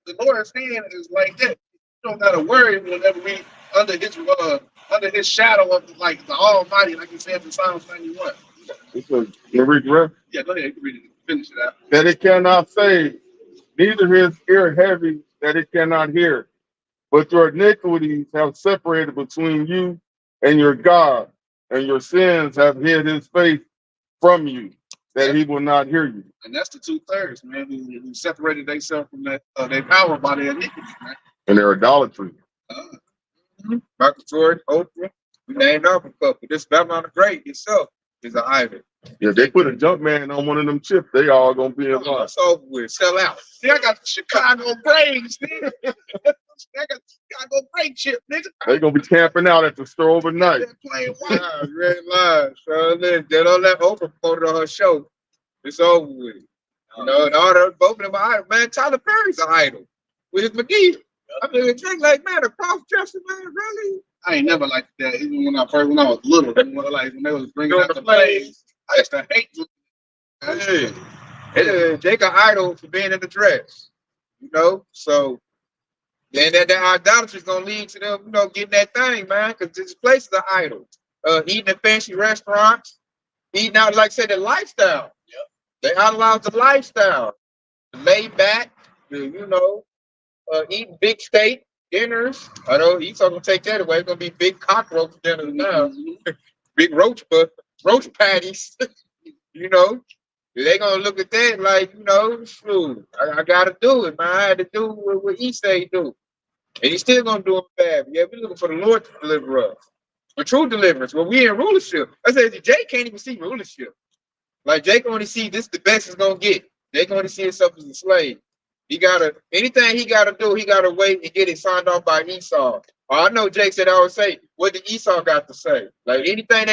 the Lord's hand is like that. You don't gotta worry whenever we under his shadow of like the Almighty, like he said in Psalms 91. It says, you read the rest? Yeah, go ahead, you can read it. Finish it out. That it cannot save, neither his ear heavy, that it cannot hear. But your iniquities have separated between you and your God, and your sins have hid his face from you, that he will not hear you. And that's the 2/3, man, who separated themselves from that their power by their iniquity, man. And their idolatry. Michael Jordan, Oprah, we named off a couple. This Babylon the Great itself is an idol. If they put a junk man on one of them chips, they all gonna be in line. It's over with. Sell out. See, I got the Chicago Braves, nigga. I got the Chicago Brave chip, nigga. They gonna be camping out at the store overnight. They're playing white. Red line. So then they don't let Oprah quote on her show. It's over with. You know, and all the both of them are idol. Man, Tyler Perry's an idol with his McGee. I mean, it's like, man, a cross-dresser, man, really? I ain't never liked that, even when I was little. When they was bringing out the plays, I used to hate them. Hey, they got idol for being in the dress. You know, so then that idolatry is gonna lead to them, getting that thing, man, because this place is an idol. Eating in fancy restaurants, eating out, like I said, the lifestyle. They idolize the lifestyle, the laid back, eating big steak dinners. I know he's gonna take that away. It's gonna be big cockroach dinners now, big roach patties. you know, they gonna look at that like, shoot, I gotta do it, man. I had to do what he say do, and he's still gonna do it bad. Yeah, we're looking for the Lord to deliver us, for true deliverance. Well, we in rulership. I said Jay can't even see rulership. Like Jake only see this the best is gonna get. Jake only see himself as a slave. Anything he gotta do, he gotta wait and get it signed off by Esau. I know Jake said I always say, what did Esau got to say? Like anything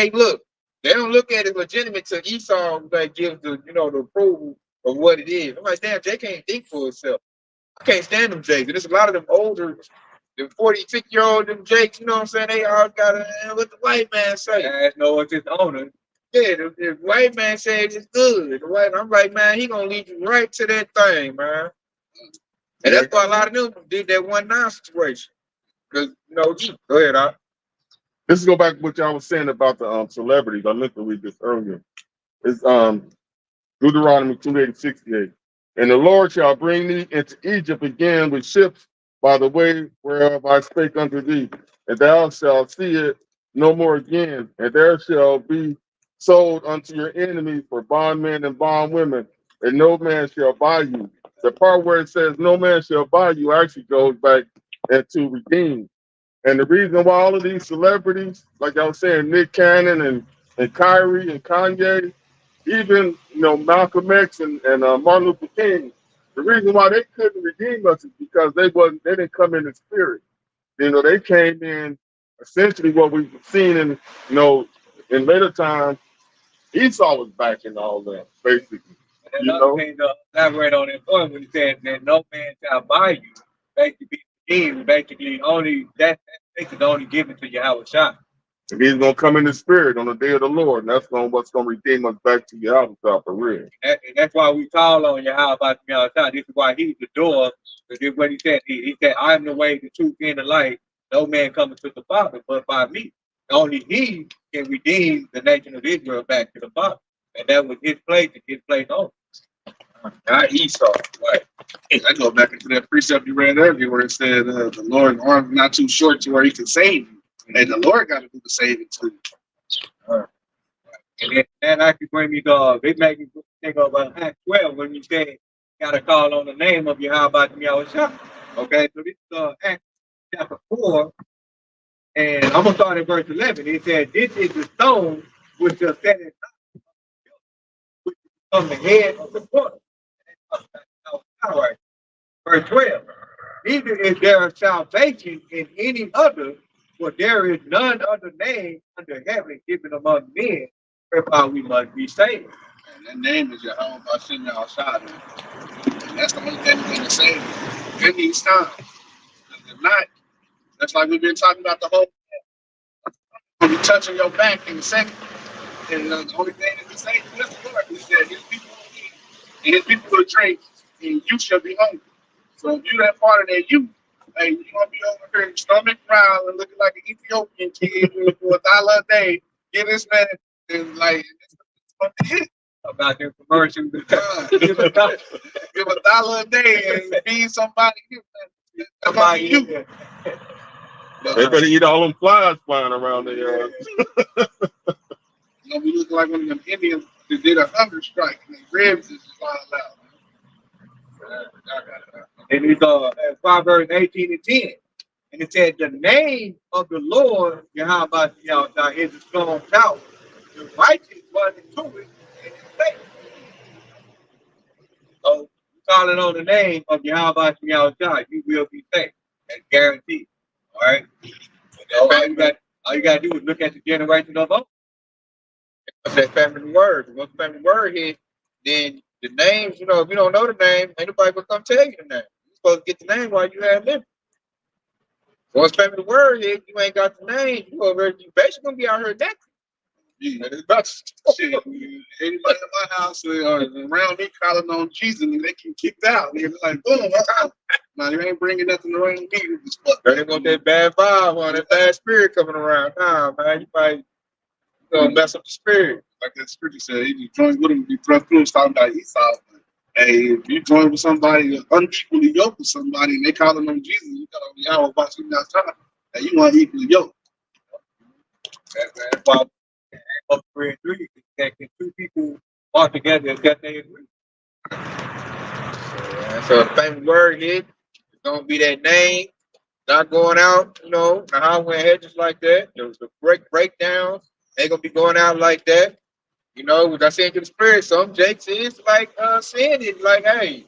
they don't look at it legitimate till Esau like gives the the approval of what it is. I'm like, damn, Jake can't think for himself. I can't stand them Jakes. There's a lot of them older, the 40, 50-year-old them Jakes, you know what I'm saying? They all gotta what the white man say. That's no what's his owner. Yeah, the white man said it's good. I'm like, man, he gonna lead you right to that thing, man. And that's why a lot of them did that 1-9 situation. Because go ahead, Doc. This is go back to what y'all was saying about the celebrities. I meant to read this earlier. It's Deuteronomy 28:68. And the Lord shall bring thee into Egypt again with ships by the way whereof I spake unto thee, and thou shalt see it no more again, and there shall be sold unto your enemies for bondmen and bondwomen, and no man shall buy you. The part where it says no man shall buy you actually goes back into redeem. And the reason why all of these celebrities, like I was saying, Nick Cannon and Kyrie and Kanye, even Malcolm X and Martin Luther King, the reason why they couldn't redeem us is because they didn't come in the spirit. They came in essentially what we've seen in later times. Esau was backing all that, basically. And another thing to elaborate on that point when he said that no man shall buy you, basically only that is only given to Yahweh Shah. And he's gonna come in the spirit on the day of the Lord, and that's what's gonna redeem us back to Yahweh Shah for real. And that's why we call on Yahweh Shah. This is why he's the door. This is what he said. He said, I am the way, the truth, and the light. No man cometh to the Father but by me. Only he can redeem the nation of Israel back to the Father. And that was his place and his place only. Not Esau. Right. I go back into that precept you read earlier where it said the Lord's arm is not too short to where he can save you. And the Lord got to do the saving too. And then that actually brings me to, it makes me think of Act 12 when you say, got to call on the name of Yahweh Shah. Okay, so this is Acts chapter 4, and I'm going to start at verse 11. It said, this is the stone which shall set it which is on the head of the corner. Verse 12, neither is there salvation in any other, for there is none other name under heaven given among men whereby we must be saved. And that name is Yahweh Bashem Yahushua. And that's the only thing we can save in these times. If not, that's like we've been talking about the whole thing. You're touching your back in a second. And the only thing that we say is the Lord. He said, his people will eat, and his people will drink, and you shall be hungry. So if you're that part of that you, hey, you're going to be over here stomach round and looking like an Ethiopian kid for $1 a day. Get this man, and like, About their commercials. give $1 a day and feed somebody. Somebody you. They better eat all them flies flying around there. You know, we look like one of them Indians that did a hunger strike and their ribs is just all out. And it's Proverbs 18 and 10. And it said, the name of the Lord, Yahweh is a strong tower. The righteous run into it and it's safe. So, calling on the name of Yahweh, you will be safe. That's guaranteed. All right? All you got to do is look at the generation of old. If that family word, once family word hit, then the names, if you don't know the name, ain't nobody gonna come tell you the name. You're supposed to get the name while you have them. Once family word hit, you ain't got the name, you basically gonna be out here next. Yeah, shit, anybody in my house or around me calling on Jesus and they get kicked out. They're like, boom, Now you ain't bringing nothing to rain me. They didn't want that bad vibe on that bad spirit coming around. Nah, man, you might gonna mess up the spirit. Like that scripture said, if you join with him, you thrust through. It's talking about Esau. Hey, if you join with somebody unequally yoked with somebody, and they calling them Jesus, you got on the hour about you now time, and you want equally yoked. That's why up 3 and 3 that can two people walk together that they agree. So the famous word here is gonna be that name, not going out, the highway hedges like that. The breakdowns ain't gonna be going out like that. Which I said to the spirit, some Jakes is like saying it like, hey,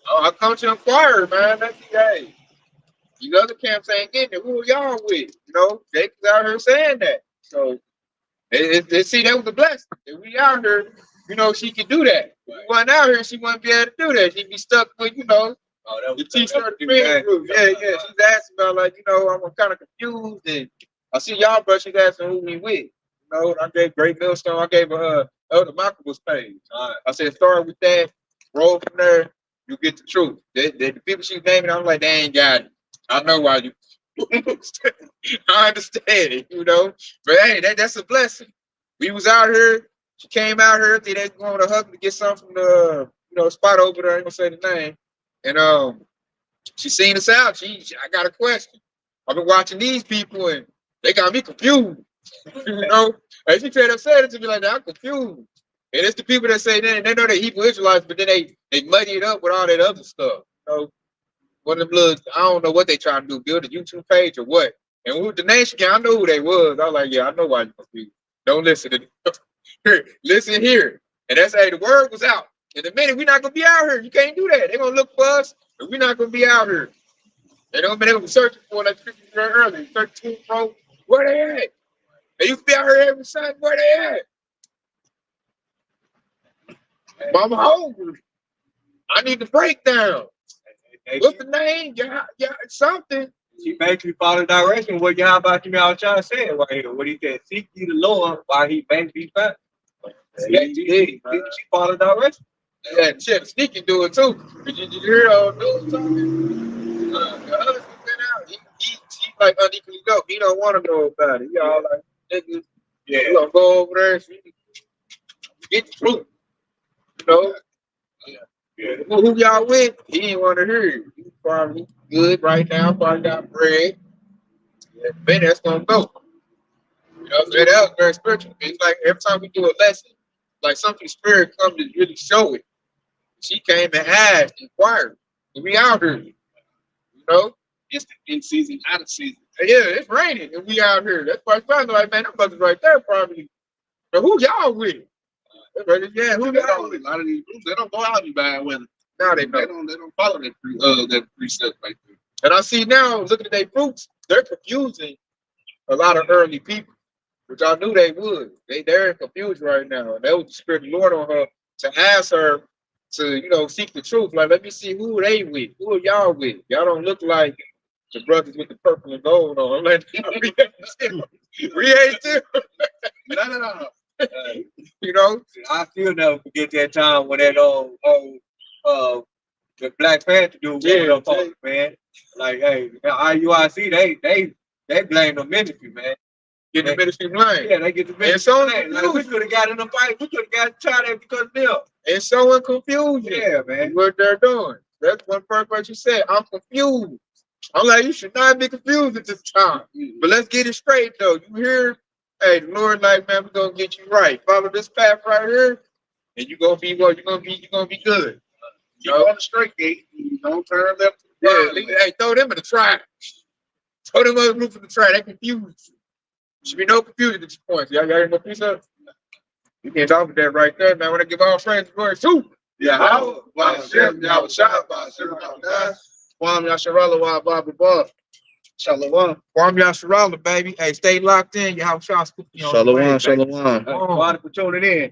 I come to inquire, man. Let's see, hey. These other camps ain't getting it. Who are y'all with? Jake is out here saying that. So they see that was a blessing. If we out here, she could do that. If we wasn't out here, she wouldn't be able to do that. She'd be stuck with, the t-shirt, the friend group. Yeah. She's asking about I'm kind of confused, and I see y'all, but she's asking who we with. I gave Great Millstone. I gave her Elder Michael's page. I said start with that, roll from there. You get the truth. The people she's naming, I'm like, they ain't got it. I know why you. I understand it, But hey, that's a blessing. We was out here. She came out here. They going to hug to get something from the spot over there. I ain't gonna say the name. And she seen us out. I got a question. I've been watching these people and they got me confused. And she tried to say it to me like that. I'm confused. And it's the people that say they know they Hebrew Israelites, but then they muddy it up with all that other stuff. One of them little, I don't know what they trying to do, build a YouTube page or what. And with the nation, I know who they was. I was like, yeah, I know why you're confused. Don't listen to here. Listen here. And that's hey, the word was out. In a minute, we're not gonna be out here. You can't do that. They're gonna look for us, but we're not gonna be out here. They don't been able to search for like earlier. 13 Pro, where they at? They used to be out here every Sunday. Where they at? Mama hungry. I need the breakdown. What's the name? Yeah, something. She basically followed direction what y'all about you all trying to say right here. What he said, seek ye the Lord while he basically found. She followed direction. Yeah, shit, Sneak can do it too. Did you hear news talking? The husband been out. He like unequally dope. He don't want to know about it. Y'all like niggas. Yeah, you gonna go over there and get the truth. Yeah. Who y'all with? He didn't want to hear it. He's probably good right now. Probably got bread. Yeah, man, that's gonna go. That was very spiritual. It's like every time we do a lesson, like something spirit comes to really show it. She came and asked, inquired. We out here, It's the in season, out of season. Yeah, it's raining and we out here. That's why I'm probably like, man, them buses right there probably. But who y'all with? Yeah, who y'all with? A lot of these groups, they don't go out in bad weather. Now They don't follow that precept right there. And I see now, looking at their fruits, they're confusing a lot of early people, which I knew they would. They're confused right now. And that was the Spirit of the Lord on her to ask her to, seek the truth. Like, let me see who they with. Who are y'all with? Y'all don't look like the brothers with the purple and gold on. Like, we ain't too. No. I still never forget that time when that the Black Panther dude up on it, man. Like, hey, IUIC, they blame the ministry, man. Get the ministry blame. Yeah, they get the ministry blame. Like, we could have got in a fight. We could have got tried at because of them. And so in confusion. Yeah, man. What they're doing. That's one first what you said. I'm confused. I'm like, you should not be confused at this time. But let's get it straight though. You hear, hey, the Lord, like, man, we're gonna get you right. Follow this path right here, and you're gonna be what? You're gonna be good. You go on the straight gate, you don't turn left. Yeah, hey, throw them in the trash. Throw them on the roof of the trash. They confused. Should be no confusion at this point. Y'all got any more piece up? You can't talk with that right there, man. When I give all friends glory too. Yeah, how? Y'all was shot by Kwam Yasharala, wa Baba Bob. Shalom. Kwam Yasharala, baby. Hey, stay locked in. Your house, y'all. Shalom. Water patrolling in.